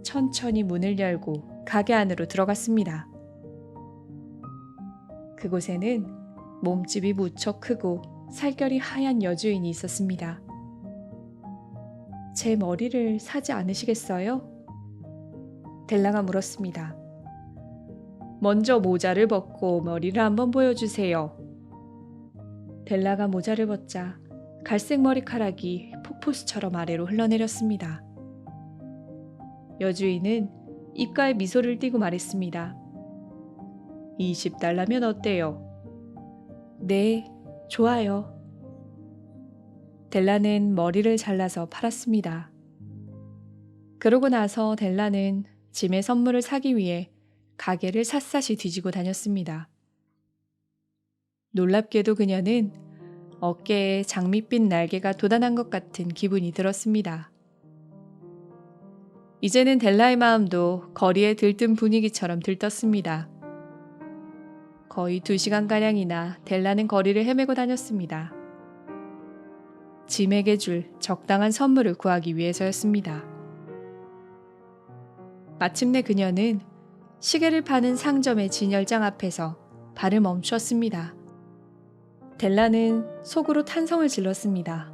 천천히 문을 열고 가게 안으로 들어갔습니다. 그곳에는 몸집이 무척 크고 살결이 하얀 여주인이 있었습니다. 제 머리를 사지 않으시겠어요? 델라가 물었습니다. 먼저 모자를 벗고 머리를 한번 보여주세요. 델라가 모자를 벗자 갈색 머리카락이 폭포수처럼 아래로 흘러내렸습니다. 여주인은 입가에 미소를 띠고 말했습니다. 20달러면 어때요? 네, 좋아요. 델라는 머리를 잘라서 팔았습니다. 그러고 나서 델라는 짐의 선물을 사기 위해 가게를 샅샅이 뒤지고 다녔습니다. 놀랍게도 그녀는 어깨에 장밋빛 날개가 돋아난 것 같은 기분이 들었습니다. 이제는 델라의 마음도 거리에 들뜬 분위기처럼 들떴습니다. 거의 2시간가량이나 델라는 거리를 헤매고 다녔습니다. 짐에게 줄 적당한 선물을 구하기 위해서였습니다. 마침내 그녀는 시계를 파는 상점의 진열장 앞에서 발을 멈추었습니다. 델라는 속으로 탄성을 질렀습니다.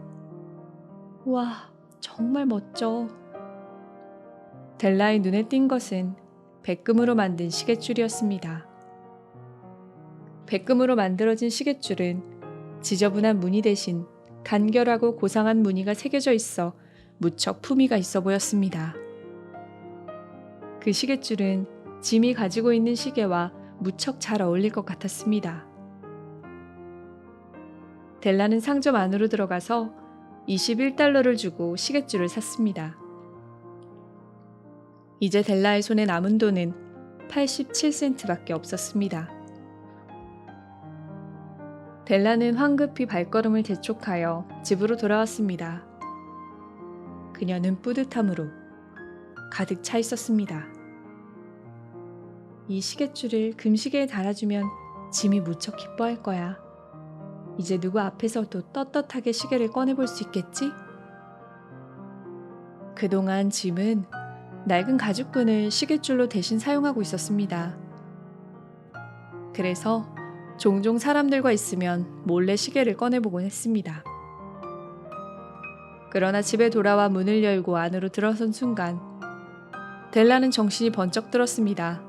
와, 정말 멋져. 델라의 눈에 띈 것은 백금으로 만든 시계줄이었습니다. 백금으로 만들어진 시계줄은 지저분한 무늬 대신 간결하고 고상한 무늬가 새겨져 있어 무척 품위가 있어 보였습니다. 그 시계줄은 짐이 가지고 있는 시계와 무척 잘 어울릴 것 같았습니다. 델라는 상점 안으로 들어가서 21달러를 주고 시계줄을 샀습니다. 이제 델라의 손에 남은 돈은 87센트밖에 없었습니다. 델라는 황급히 발걸음을 재촉하여 집으로 돌아왔습니다. 그녀는 뿌듯함으로 가득 차 있었습니다. 이 시계줄을 금시계에 달아주면 짐이 무척 기뻐할 거야. 이제 누구 앞에서도 떳떳하게 시계를 꺼내볼 수 있겠지? 그동안 짐은 낡은 가죽끈을 시계줄로 대신 사용하고 있었습니다. 그래서 종종 사람들과 있으면 몰래 시계를 꺼내보곤 했습니다. 그러나 집에 돌아와 문을 열고 안으로 들어선 순간 델라는 정신이 번쩍 들었습니다.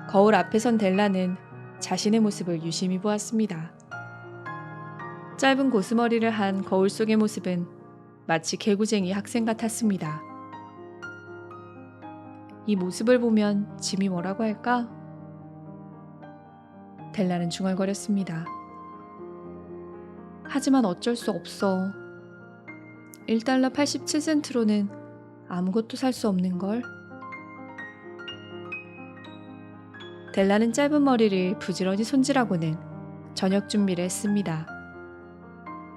거울 앞에 선 델라는 자신의 모습을 유심히 보았습니다. 짧은 고스머리를 한 거울 속의 모습은 마치 개구쟁이 학생 같았습니다. 이 모습을 보면 짐이 뭐라고 할까? 델라는 중얼거렸습니다. 하지만 어쩔 수 없어. 1달러 87센트로는 아무것도 살 수 없는걸. 델라는 짧은 머리를 부지런히 손질하고는 저녁 준비를 했습니다.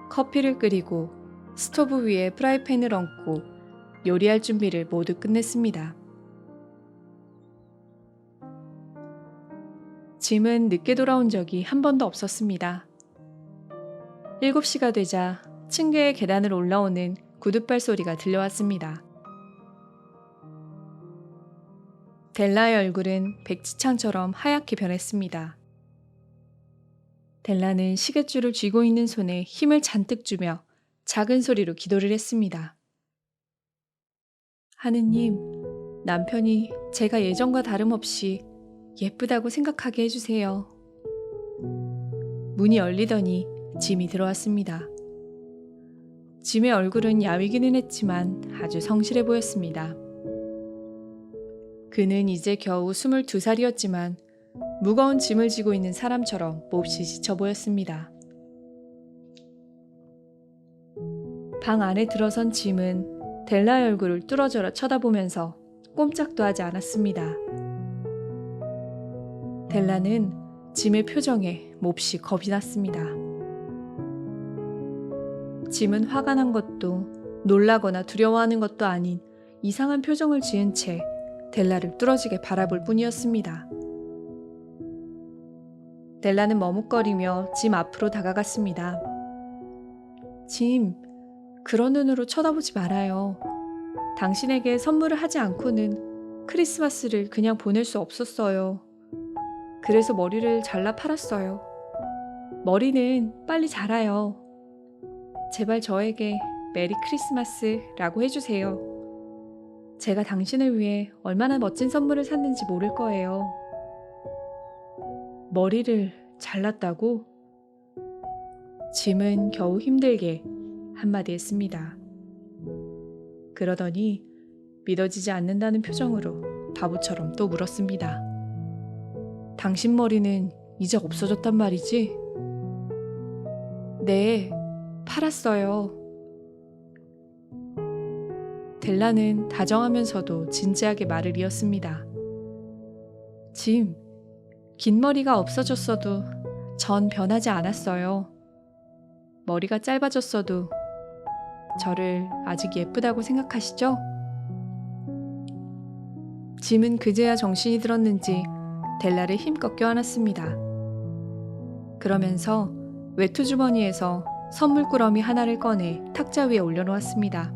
커피를 끓이고 스토브 위에 프라이팬을 얹고 요리할 준비를 모두 끝냈습니다. 짐은 늦게 돌아온 적이 한 번도 없었습니다. 7시가 되자 층계의 계단을 올라오는 구둣발 소리가 들려왔습니다. 델라의 얼굴은 백지창처럼 하얗게 변했습니다. 델라는 시계줄을 쥐고 있는 손에 힘을 잔뜩 주며 작은 소리로 기도를 했습니다. 하느님, 남편이 제가 예전과 다름없이 예쁘다고 생각하게 해주세요. 문이 열리더니 짐이 들어왔습니다. 짐의 얼굴은 야위기는 했지만 아주 성실해 보였습니다. 그는 이제 겨우 22살이었지만 무거운 짐을 지고 있는 사람처럼 몹시 지쳐 보였습니다. 방 안에 들어선 짐은 델라의 얼굴을 뚫어져라 쳐다보면서 꼼짝도 하지 않았습니다. 델라는 짐의 표정에 몹시 겁이 났습니다. 짐은 화가 난 것도 놀라거나 두려워하는 것도 아닌 이상한 표정을 지은 채 델라를 뚫어지게 바라볼 뿐이었습니다. 델라는 머뭇거리며 짐 앞으로 다가갔습니다. 짐, 그런 눈으로 쳐다보지 말아요. 당신에게 선물을 하지 않고는 크리스마스를 그냥 보낼 수 없었어요. 그래서 머리를 잘라 팔았어요. 머리는 빨리 자라요. 제발 저에게 메리 크리스마스라고 해주세요. 제가 당신을 위해 얼마나 멋진 선물을 샀는지 모를 거예요. 머리를 잘랐다고? 짐은 겨우 힘들게 한마디 했습니다. 그러더니 믿어지지 않는다는 표정으로 바보처럼 또 물었습니다. 당신 머리는 이제 없어졌단 말이지? 네, 팔았어요. 델라는 다정하면서도 진지하게 말을 이었습니다. 짐, 긴 머리가 없어졌어도 전 변하지 않았어요. 머리가 짧아졌어도 저를 아직 예쁘다고 생각하시죠? 짐은 그제야 정신이 들었는지 델라를 힘껏 껴안았습니다. 그러면서 외투 주머니에서 선물꾸러미 하나를 꺼내 탁자 위에 올려놓았습니다.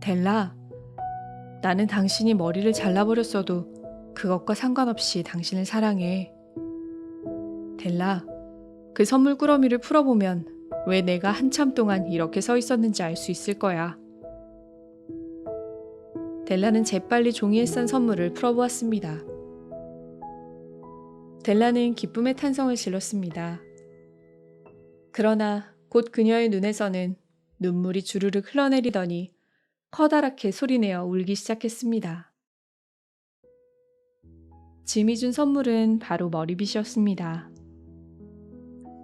델라, 나는 당신이 머리를 잘라버렸어도 그것과 상관없이 당신을 사랑해. 델라, 그 선물꾸러미를 풀어보면 왜 내가 한참 동안 이렇게 서 있었는지 알 수 있을 거야. 델라는 재빨리 종이에 싼 선물을 풀어보았습니다. 델라는 기쁨의 탄성을 질렀습니다. 그러나 곧 그녀의 눈에서는 눈물이 주르륵 흘러내리더니 커다랗게 소리내어 울기 시작했습니다. 짐이 준 선물은 바로 머리빗이었습니다.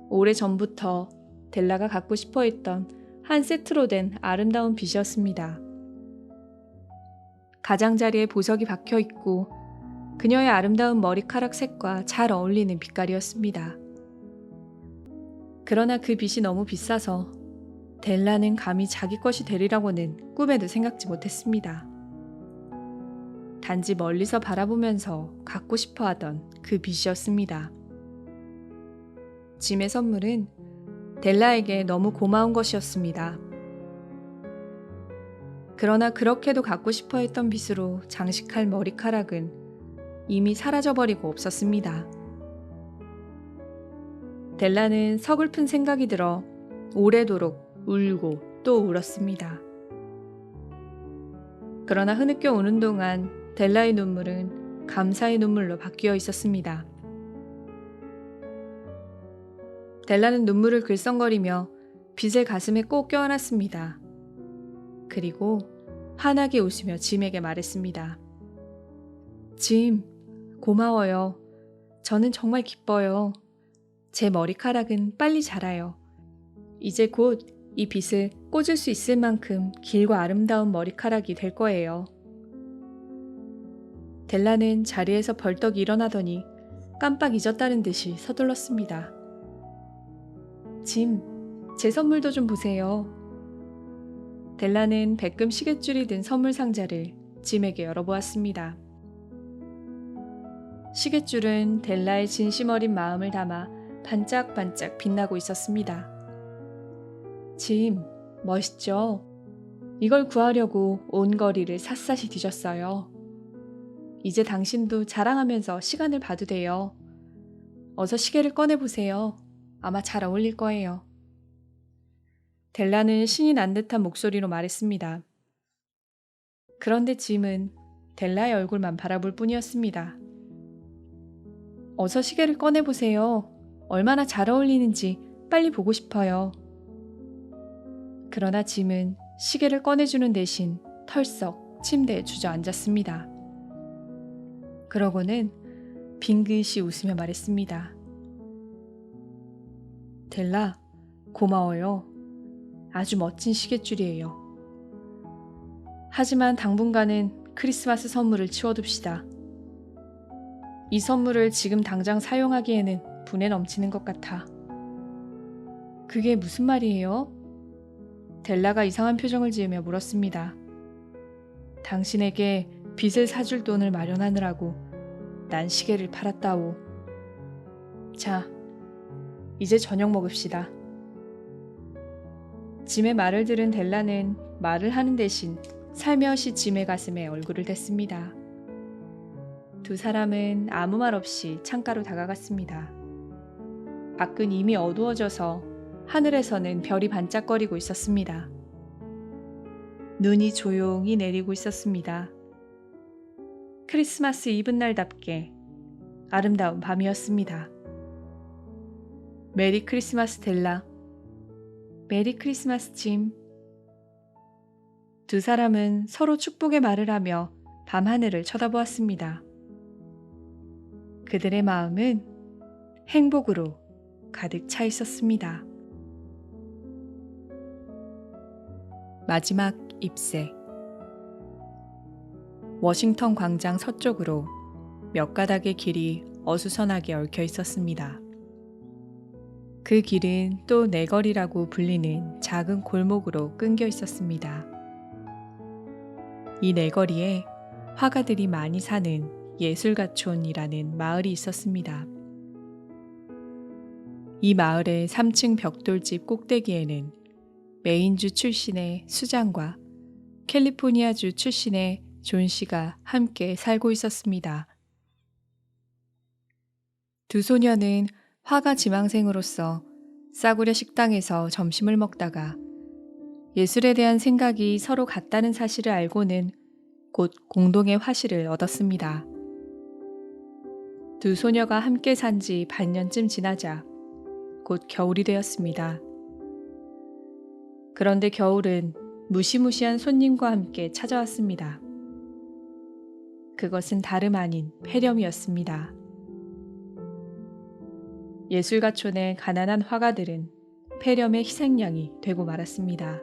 오래전부터 델라가 갖고 싶어 했던 한 세트로 된 아름다운 빗이었습니다. 가장자리에 보석이 박혀 있고 그녀의 아름다운 머리카락 색과 잘 어울리는 빛깔이었습니다. 그러나 그 빗이 너무 비싸서 델라는 감히 자기 것이 되리라고는 꿈에도 생각지 못했습니다. 단지 멀리서 바라보면서 갖고 싶어 하던 그 빗이었습니다. 짐의 선물은 델라에게 너무 고마운 것이었습니다. 그러나 그렇게도 갖고 싶어 했던 빗으로 장식할 머리카락은 이미 사라져버리고 없었습니다. 델라는 서글픈 생각이 들어 오래도록 울고 또 울었습니다. 그러나 흐느껴 우는 동안 델라의 눈물은 감사의 눈물로 바뀌어 있었습니다. 델라는 눈물을 글썽거리며 빗을 가슴에 꼭 껴안았습니다. 그리고 환하게 웃으며 짐에게 말했습니다. 짐, 고마워요. 저는 정말 기뻐요. 제 머리카락은 빨리 자라요. 이제 곧 이 빗을 꽂을 수 있을 만큼 길고 아름다운 머리카락이 될 거예요. 델라는 자리에서 벌떡 일어나더니 깜빡 잊었다는 듯이 서둘렀습니다. 짐, 제 선물도 좀 보세요. 델라는 백금 시계줄이 든 선물 상자를 짐에게 열어보았습니다. 시계줄은 델라의 진심 어린 마음을 담아 반짝반짝 빛나고 있었습니다. 짐, 멋있죠? 이걸 구하려고 온 거리를 샅샅이 뒤졌어요. 이제 당신도 자랑하면서 시간을 봐도 돼요. 어서 시계를 꺼내보세요. 아마 잘 어울릴 거예요. 델라는 신이 난 듯한 목소리로 말했습니다. 그런데 짐은 델라의 얼굴만 바라볼 뿐이었습니다. 어서 시계를 꺼내보세요. 얼마나 잘 어울리는지 빨리 보고 싶어요. 그러나 짐은 시계를 꺼내주는 대신 털썩 침대에 주저앉았습니다. 그러고는 빙긋이 웃으며 말했습니다. 델라, 고마워요. 아주 멋진 시계줄이에요. 하지만 당분간은 크리스마스 선물을 치워둡시다. 이 선물을 지금 당장 사용하기에는 분에 넘치는 것 같아. 그게 무슨 말이에요? 델라가 이상한 표정을 지으며 물었습니다. 당신에게 빚을 사줄 돈을 마련하느라고 난 시계를 팔았다오. 자, 이제 저녁 먹읍시다. 짐의 말을 들은 델라는 말을 하는 대신 살며시 짐의 가슴에 얼굴을 댔습니다. 두 사람은 아무 말 없이 창가로 다가갔습니다. 밖은 이미 어두워져서 하늘에서는 별이 반짝거리고 있었습니다. 눈이 조용히 내리고 있었습니다. 크리스마스 이브날답게 아름다운 밤이었습니다. 메리 크리스마스 델라. 메리 크리스마스 짐. 두 사람은 서로 축복의 말을 하며 밤하늘을 쳐다보았습니다. 그들의 마음은 행복으로 가득 차 있었습니다. 마지막 잎새. 워싱턴 광장 서쪽으로 몇 가닥의 길이 어수선하게 얽혀 있었습니다. 그 길은 또 내거리라고 불리는 작은 골목으로 끊겨 있었습니다. 이 내거리에 화가들이 많이 사는 예술가촌이라는 마을이 있었습니다. 이 마을의 3층 벽돌집 꼭대기에는 메인주 출신의 수장과 캘리포니아주 출신의 존 씨가 함께 살고 있었습니다. 두 소녀는 화가 지망생으로서 싸구려 식당에서 점심을 먹다가 예술에 대한 생각이 서로 같다는 사실을 알고는 곧 공동의 화실을 얻었습니다. 두 소녀가 함께 산 지 반년쯤 지나자 곧 겨울이 되었습니다. 그런데 겨울은 무시무시한 손님과 함께 찾아왔습니다. 그것은 다름 아닌 폐렴이었습니다. 예술가촌의 가난한 화가들은 폐렴의 희생양이 되고 말았습니다.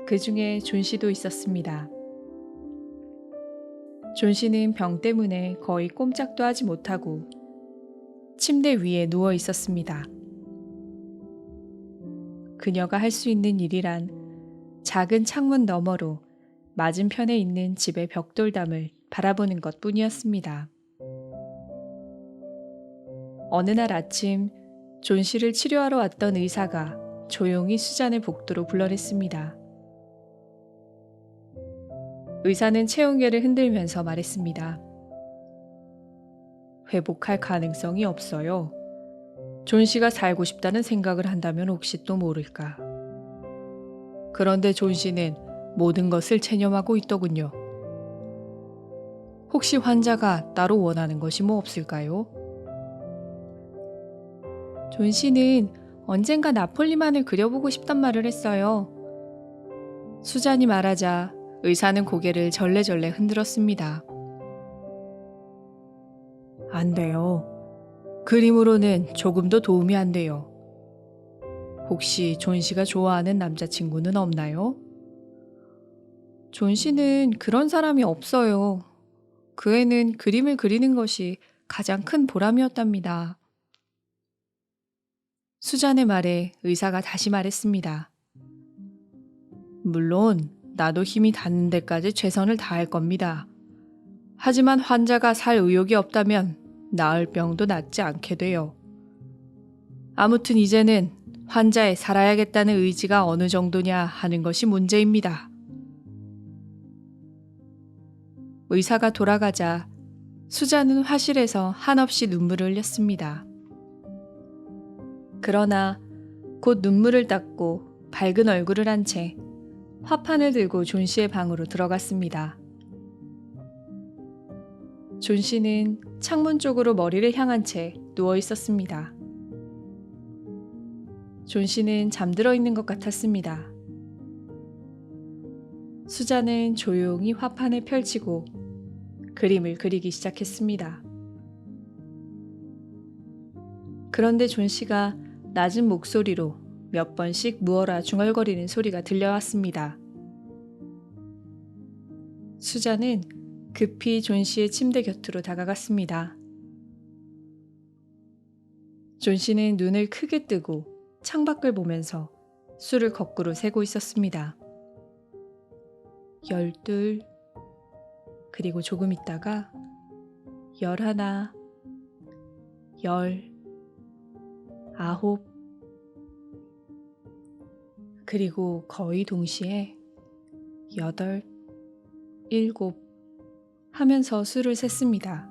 그 중에 존 씨도 있었습니다. 존 씨는 병 때문에 거의 꼼짝도 하지 못하고 침대 위에 누워 있었습니다. 그녀가 할 수 있는 일이란 작은 창문 너머로 맞은편에 있는 집의 벽돌담을 바라보는 것 뿐이었습니다. 어느 날 아침 존 씨를 치료하러 왔던 의사가 조용히 수잔을 복도로 불러냈습니다. 의사는 체온계를 흔들면서 말했습니다. 회복할 가능성이 없어요. 존 씨가 살고 싶다는 생각을 한다면 혹시 또 모를까. 그런데 존 씨는 모든 것을 체념하고 있더군요. 혹시 환자가 따로 원하는 것이 뭐 없을까요? 존 씨는 언젠가 나폴리만을 그려보고 싶단 말을 했어요. 수잔이 말하자 의사는 고개를 절레절레 흔들었습니다. 안 돼요. 그림으로는 조금도 도움이 안 돼요. 혹시 존 씨가 좋아하는 남자친구는 없나요? 존 씨는 그런 사람이 없어요. 그 애는 그림을 그리는 것이 가장 큰 보람이었답니다. 수잔의 말에 의사가 다시 말했습니다. 물론 나도 힘이 닿는 데까지 최선을 다할 겁니다. 하지만 환자가 살 의욕이 없다면 나을 병도 낫지 않게 돼요. 아무튼 이제는 환자의 살아야겠다는 의지가 어느 정도냐 하는 것이 문제입니다. 의사가 돌아가자 수잔은 화실에서 한없이 눈물을 흘렸습니다. 그러나 곧 눈물을 닦고 밝은 얼굴을 한 채 화판을 들고 존 씨의 방으로 들어갔습니다. 존 씨는 창문 쪽으로 머리를 향한 채 누워 있었습니다. 존 씨는 잠들어 있는 것 같았습니다. 수잔은 조용히 화판을 펼치고 그림을 그리기 시작했습니다. 그런데 존 씨가 낮은 목소리로 몇 번씩 무어라 중얼거리는 소리가 들려왔습니다. 수잔은 급히 존 씨의 침대 곁으로 다가갔습니다. 존 씨는 눈을 크게 뜨고 창밖을 보면서 수를 거꾸로 세고 있었습니다. 12, 그리고 조금 있다가 11, 10, 9, 그리고 거의 동시에 8, 7 하면서 수를 셌습니다.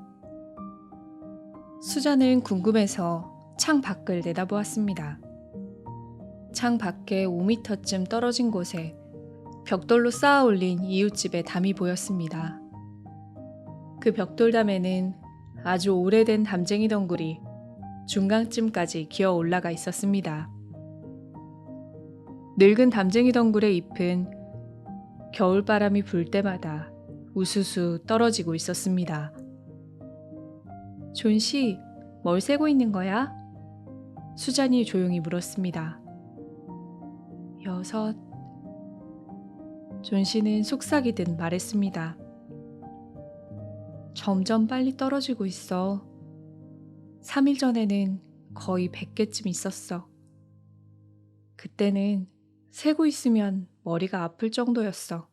수잔은 궁금해서 창 밖을 내다보았습니다. 창 밖에 5m쯤 떨어진 곳에 벽돌로 쌓아 올린 이웃집의 담이 보였습니다. 그 벽돌담에는 아주 오래된 담쟁이 덩굴이 중간쯤까지 기어 올라가 있었습니다. 늙은 담쟁이 덩굴의 잎은 겨울바람이 불 때마다 우수수 떨어지고 있었습니다. 존 씨, 뭘 세고 있는 거야? 수잔이 조용히 물었습니다. 6. 존 씨는 속삭이듯 말했습니다. 점점 빨리 떨어지고 있어. 3일 전에는 거의 100개쯤 있었어. 그때는 세고 있으면 머리가 아플 정도였어.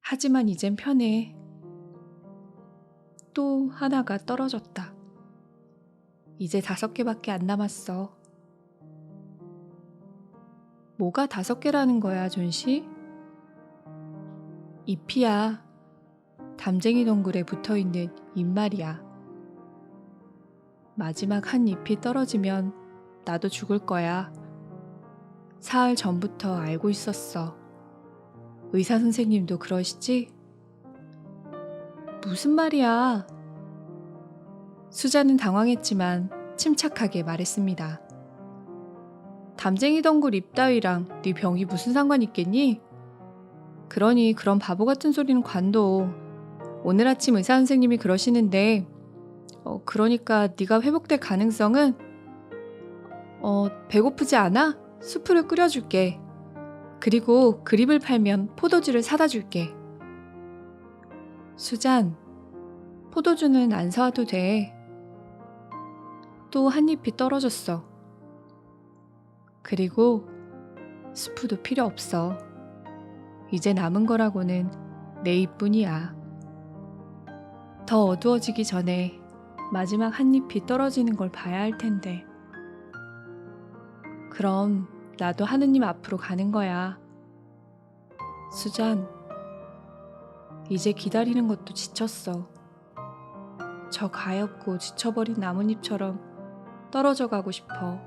하지만 이젠 편해. 또 하나가 떨어졌다. 이제 5개밖에 안 남았어. 뭐가 5개라는 거야, 존 씨? 잎이야. 담쟁이 덩굴에 붙어있는 잎말이야. 마지막 한 잎이 떨어지면 나도 죽을 거야. 사흘 전부터 알고 있었어. 의사 선생님도 그러시지? 무슨 말이야? 수잔은 당황했지만 침착하게 말했습니다. 담쟁이 덩굴 잎 따위랑 네 병이 무슨 상관 있겠니? 그러니 그런 바보 같은 소리는 관둬. 오늘 아침 의사 선생님이 그러시는데 그러니까 네가 회복될 가능성은 배고프지 않아? 수프를 끓여줄게. 그리고 그립을 팔면 포도주를 사다 줄게. 수잔, 포도주는 안 사와도 돼. 또 한 잎이 떨어졌어. 그리고 수프도 필요 없어. 이제 남은 거라고는 내 잎뿐이야. 더 어두워지기 전에 마지막 한 잎이 떨어지는 걸 봐야 할 텐데. 그럼 나도 하느님 앞으로 가는 거야. 수잔, 이제 기다리는 것도 지쳤어. 저 가엾고 지쳐버린 나뭇잎처럼 떨어져 가고 싶어.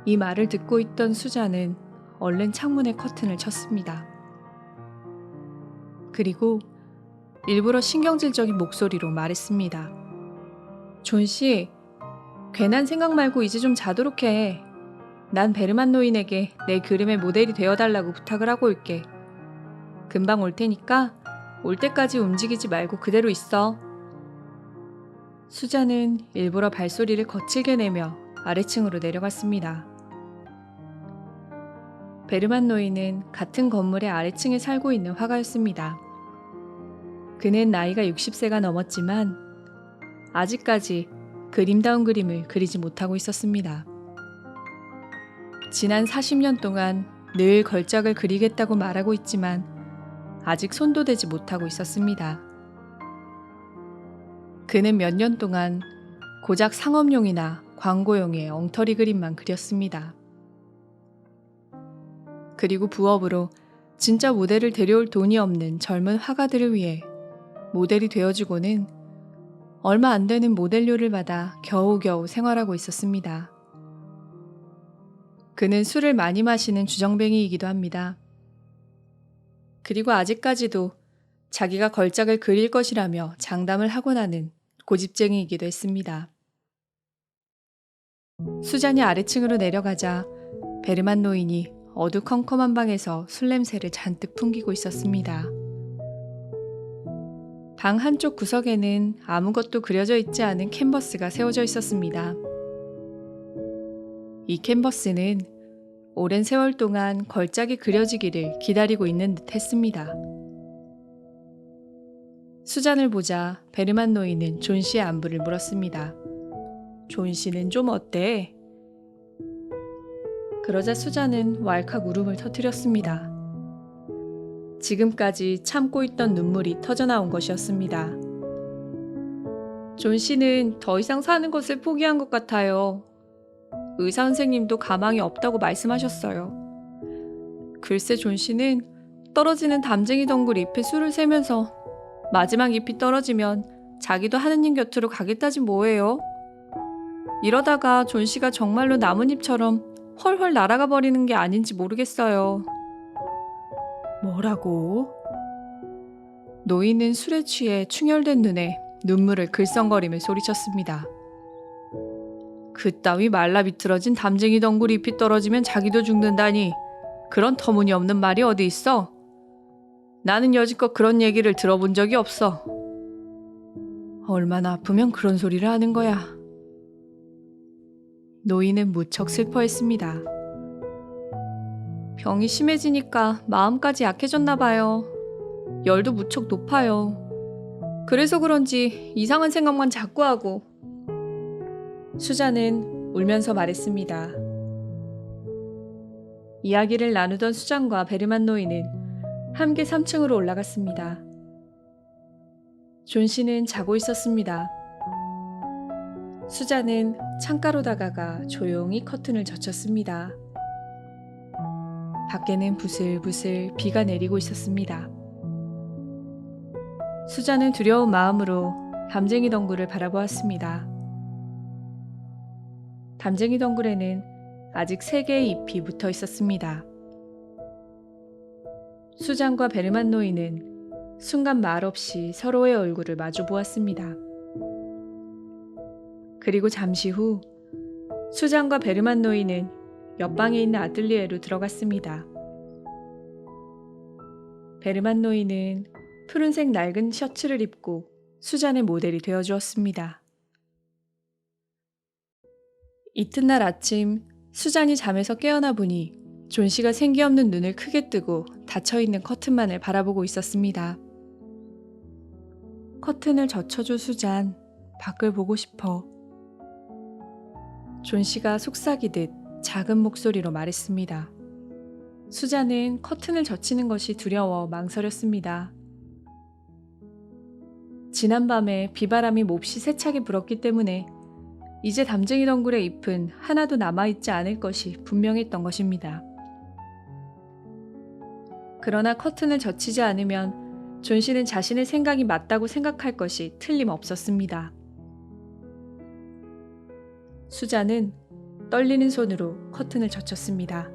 이 말을 듣고 있던 수잔은 얼른 창문에 커튼을 쳤습니다. 그리고 일부러 신경질적인 목소리로 말했습니다. 존 씨, 괜한 생각 말고 이제 좀 자도록 해. 난 베르만 노인에게 내 그림의 모델이 되어달라고 부탁을 하고 올게. 금방 올 테니까 올 때까지 움직이지 말고 그대로 있어. 수잔은 일부러 발소리를 거칠게 내며 아래층으로 내려갔습니다. 베르만 노인은 같은 건물의 아래층에 살고 있는 화가였습니다. 그는 나이가 60세가 넘었지만 아직까지 그림다운 그림을 그리지 못하고 있었습니다. 지난 40년 동안 늘 걸작을 그리겠다고 말하고 있지만 아직 손도 대지 못하고 있었습니다. 그는 몇 년 동안 고작 상업용이나 광고용의 엉터리 그림만 그렸습니다. 그리고 부업으로 진짜 모델을 데려올 돈이 없는 젊은 화가들을 위해 모델이 되어주고는 얼마 안 되는 모델료를 받아 겨우겨우 생활하고 있었습니다. 그는 술을 많이 마시는 주정뱅이이기도 합니다. 그리고 아직까지도 자기가 걸작을 그릴 것이라며 장담을 하고 나는 고집쟁이이기도 했습니다. 수잔이 아래층으로 내려가자 베르만 노인이 어두컴컴한 방에서 술 냄새를 잔뜩 풍기고 있었습니다. 방 한쪽 구석에는 아무것도 그려져 있지 않은 캔버스가 세워져 있었습니다. 이 캔버스는 오랜 세월 동안 걸작이 그려지기를 기다리고 있는 듯 했습니다. 수잔을 보자 베르만 노인은 존 씨의 안부를 물었습니다. 존 씨는 좀 어때? 그러자 수잔은 왈칵 울음을 터뜨렸습니다. 지금까지 참고 있던 눈물이 터져나온 것이었습니다. 존 씨는 더 이상 사는 것을 포기한 것 같아요. 의사 선생님도 가망이 없다고 말씀하셨어요. 글쎄 존 씨는 떨어지는 담쟁이 덩굴 잎에 술을 세면서 마지막 잎이 떨어지면 자기도 하느님 곁으로 가겠다지 뭐예요. 이러다가 존 씨가 정말로 나뭇잎처럼 헐헐 날아가 버리는 게 아닌지 모르겠어요. 뭐라고? 노인은 술에 취해 충혈된 눈에 눈물을 글썽거리며 소리쳤습니다. 그따위 말라 비틀어진 담쟁이 덩굴 잎이 떨어지면 자기도 죽는다니 그런 터무니없는 말이 어디 있어? 나는 여지껏 그런 얘기를 들어본 적이 없어. 얼마나 아프면 그런 소리를 하는 거야. 노인은 무척 슬퍼했습니다. 병이 심해지니까 마음까지 약해졌나 봐요. 열도 무척 높아요. 그래서 그런지 이상한 생각만 자꾸 하고. 수잔은 울면서 말했습니다. 이야기를 나누던 수잔과 베르만 노인은 함께 3층으로 올라갔습니다. 존 씨는 자고 있었습니다. 수잔은 창가로 다가가 조용히 커튼을 젖혔습니다. 밖에는 부슬부슬 비가 내리고 있었습니다. 수잔은 두려운 마음으로 담쟁이 덩굴을 바라보았습니다. 담쟁이 덩굴에는 아직 3개의 잎이 붙어 있었습니다. 수잔과 베르만 노인은 순간 말없이 서로의 얼굴을 마주 보았습니다. 그리고 잠시 후 수잔과 베르만 노인은 옆방에 있는 아틀리에로 들어갔습니다. 베르만 노인은 푸른색 낡은 셔츠를 입고 수잔의 모델이 되어주었습니다. 이튿날 아침 수잔이 잠에서 깨어나 보니 존 씨가 생기 없는 눈을 크게 뜨고 닫혀있는 커튼만을 바라보고 있었습니다. 커튼을 젖혀줘 수잔, 밖을 보고 싶어. 존 씨가 속삭이듯 작은 목소리로 말했습니다. 수잔은 커튼을 젖히는 것이 두려워 망설였습니다. 지난밤에 비바람이 몹시 세차게 불었기 때문에 이제 담쟁이 덩굴의 잎은 하나도 남아있지 않을 것이 분명했던 것입니다. 그러나 커튼을 젖히지 않으면 존 씨는 자신의 생각이 맞다고 생각할 것이 틀림없었습니다. 수잔은 떨리는 손으로 커튼을 젖혔습니다.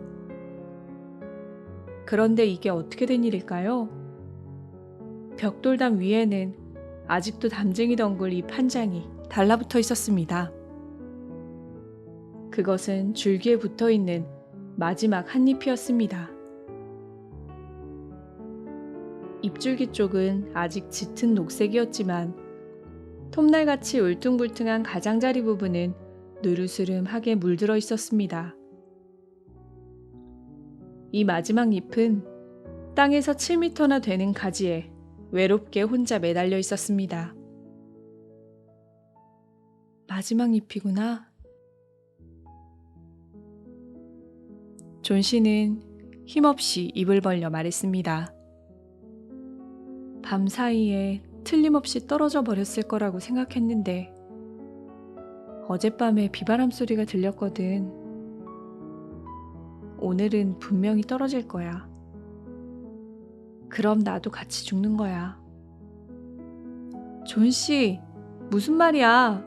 그런데 이게 어떻게 된 일일까요? 벽돌담 위에는 아직도 담쟁이 덩굴 잎 한 장이 달라붙어 있었습니다. 그것은 줄기에 붙어있는 마지막 한 잎이었습니다. 잎줄기 쪽은 아직 짙은 녹색이었지만 톱날같이 울퉁불퉁한 가장자리 부분은 느르스름하게 물들어 있었습니다. 이 마지막 잎은 땅에서 7m나 되는 가지에 외롭게 혼자 매달려 있었습니다. 마지막 잎이구나. 존 씨는 힘없이 입을 벌려 말했습니다. 밤 사이에 틀림없이 떨어져 버렸을 거라고 생각했는데 어젯밤에 비바람 소리가 들렸거든. 오늘은 분명히 떨어질 거야. 그럼 나도 같이 죽는 거야. 존 씨, 무슨 말이야?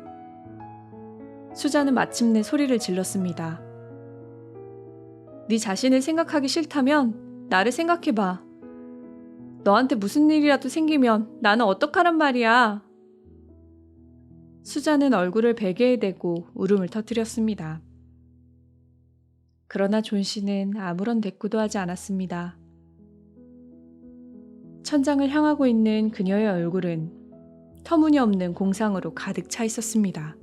수자는 마침내 소리를 질렀습니다. 네 자신을 생각하기 싫다면 나를 생각해봐. 너한테 무슨 일이라도 생기면 나는 어떡하란 말이야. 수자는 얼굴을 베개에 대고 울음을 터뜨렸습니다. 그러나 존 씨는 아무런 대꾸도 하지 않았습니다. 천장을 향하고 있는 그녀의 얼굴은 터무니없는 공상으로 가득 차 있었습니다.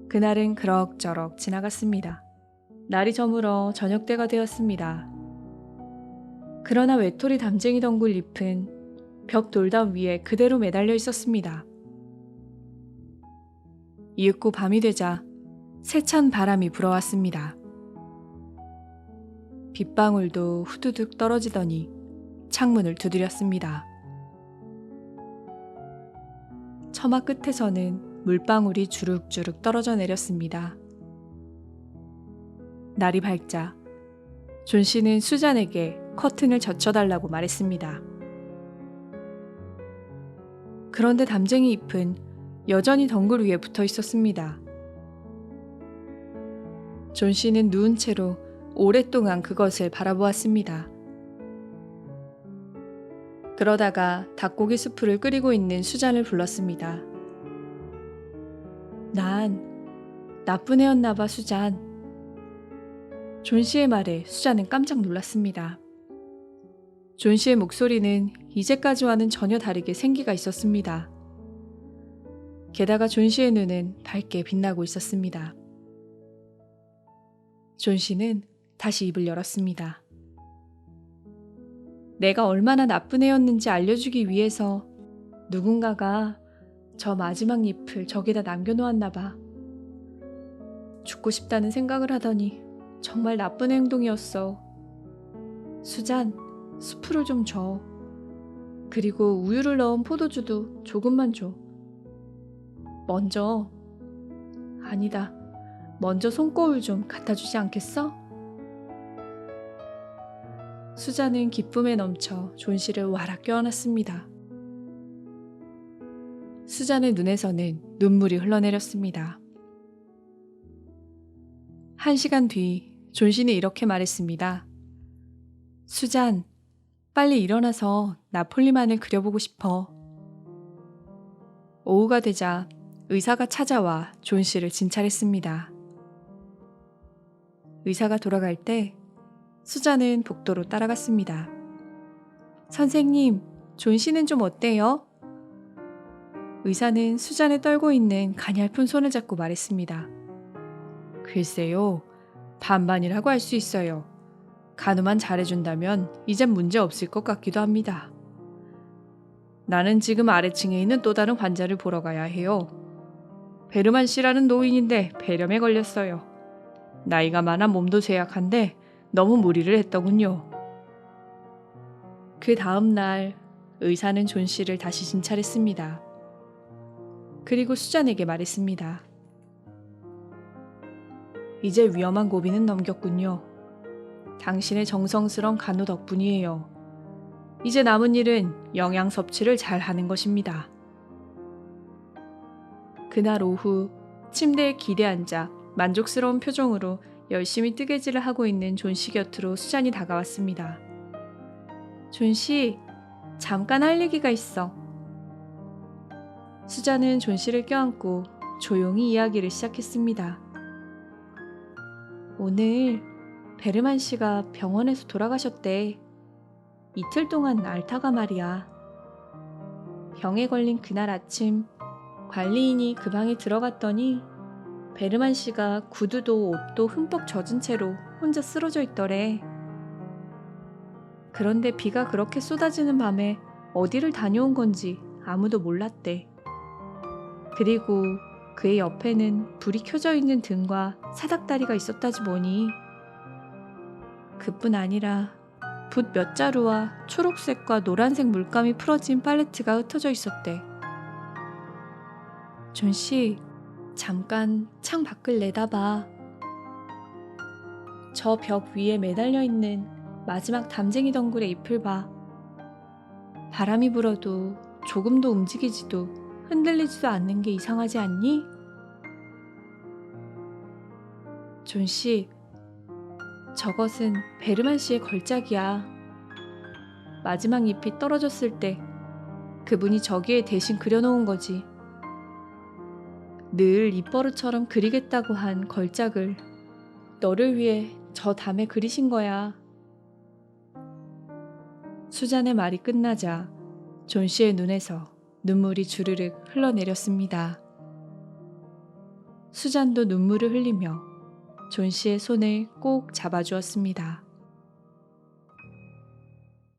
그날은 그럭저럭 지나갔습니다. 날이 저물어 저녁때가 되었습니다. 그러나 외톨이 담쟁이 덩굴 잎은 벽 돌담 위에 그대로 매달려 있었습니다. 이윽고 밤이 되자 세찬 바람이 불어왔습니다. 빗방울도 후두둑 떨어지더니 창문을 두드렸습니다. 처마 끝에서는 물방울이 주룩주룩 떨어져 내렸습니다. 날이 밝자 존 씨는 수잔에게 커튼을 젖혀달라고 말했습니다. 그런데 담쟁이 잎은 여전히 덩굴 위에 붙어 있었습니다. 존 씨는 누운 채로 오랫동안 그것을 바라보았습니다. 그러다가 닭고기 수프를 끓이고 있는 수잔을 불렀습니다. 난 나쁜 애였나 봐, 수잔. 존 씨의 말에 수잔은 깜짝 놀랐습니다. 존 씨의 목소리는 이제까지와는 전혀 다르게 생기가 있었습니다. 게다가 존 씨의 눈은 밝게 빛나고 있었습니다. 존 씨는 다시 입을 열었습니다. 내가 얼마나 나쁜 애였는지 알려주기 위해서 누군가가 저 마지막 잎을 저기다 남겨놓았나 봐. 죽고 싶다는 생각을 하더니 정말 나쁜 행동이었어. 수잔, 수프를 좀 줘. 그리고 우유를 넣은 포도주도 조금만 줘. 아니다. 먼저 손거울 좀 갖다 주지 않겠어? 수잔은 기쁨에 넘쳐 존 씨를 와락 껴안았습니다. 수잔의 눈에서는 눈물이 흘러내렸습니다. 1시간 뒤 존 씨는 이렇게 말했습니다. 수잔, 빨리 일어나서 나폴리만을 그려보고 싶어. 오후가 되자 의사가 찾아와 존 씨를 진찰했습니다. 의사가 돌아갈 때 수잔은 복도로 따라갔습니다. 선생님, 존 씨는 좀 어때요? 의사는 수잔의 떨고 있는 가냘픈 손을 잡고 말했습니다. 글쎄요, 반반이라고 할 수 있어요. 간호만 잘해준다면 이젠 문제 없을 것 같기도 합니다. 나는 지금 아래층에 있는 또 다른 환자를 보러 가야 해요. 베르만 씨라는 노인인데 폐렴에 걸렸어요. 나이가 많아 몸도 쇠약한데 너무 무리를 했더군요. 그 다음 날 의사는 존 씨를 다시 진찰했습니다. 그리고 수잔에게 말했습니다. 이제 위험한 고비는 넘겼군요. 당신의 정성스러운 간호 덕분이에요. 이제 남은 일은 영양 섭취를 잘 하는 것입니다. 그날 오후 침대에 기대 앉아 만족스러운 표정으로 열심히 뜨개질을 하고 있는 존 씨 곁으로 수잔이 다가왔습니다. 존 씨, 잠깐 할 얘기가 있어. 수잔은 존 씨를 껴안고 조용히 이야기를 시작했습니다. 오늘 베르만 씨가 병원에서 돌아가셨대. 이틀 동안 앓다가 말이야. 병에 걸린 그날 아침 관리인이 그 방에 들어갔더니 베르만 씨가 구두도 옷도 흠뻑 젖은 채로 혼자 쓰러져 있더래. 그런데 비가 그렇게 쏟아지는 밤에 어디를 다녀온 건지 아무도 몰랐대. 그리고 그의 옆에는 불이 켜져 있는 등과 사닥다리가 있었다지 뭐니. 그뿐 아니라 붓 몇 자루와 초록색과 노란색 물감이 풀어진 팔레트가 흩어져 있었대. 존 씨, 잠깐 창 밖을 내다봐. 저 벽 위에 매달려 있는 마지막 담쟁이 덩굴의 잎을 봐. 바람이 불어도 조금도 움직이지도 흔들리지도 않는 게 이상하지 않니? 존 씨, 저것은 베르만 씨의 걸작이야. 마지막 잎이 떨어졌을 때 그분이 저기에 대신 그려놓은 거지. 늘 입버릇처럼 그리겠다고 한 걸작을 너를 위해 저 담에 그리신 거야. 수잔의 말이 끝나자 존 씨의 눈에서 눈물이 주르륵 흘러내렸습니다. 수잔도 눈물을 흘리며 존 씨의 손을 꼭 잡아주었습니다.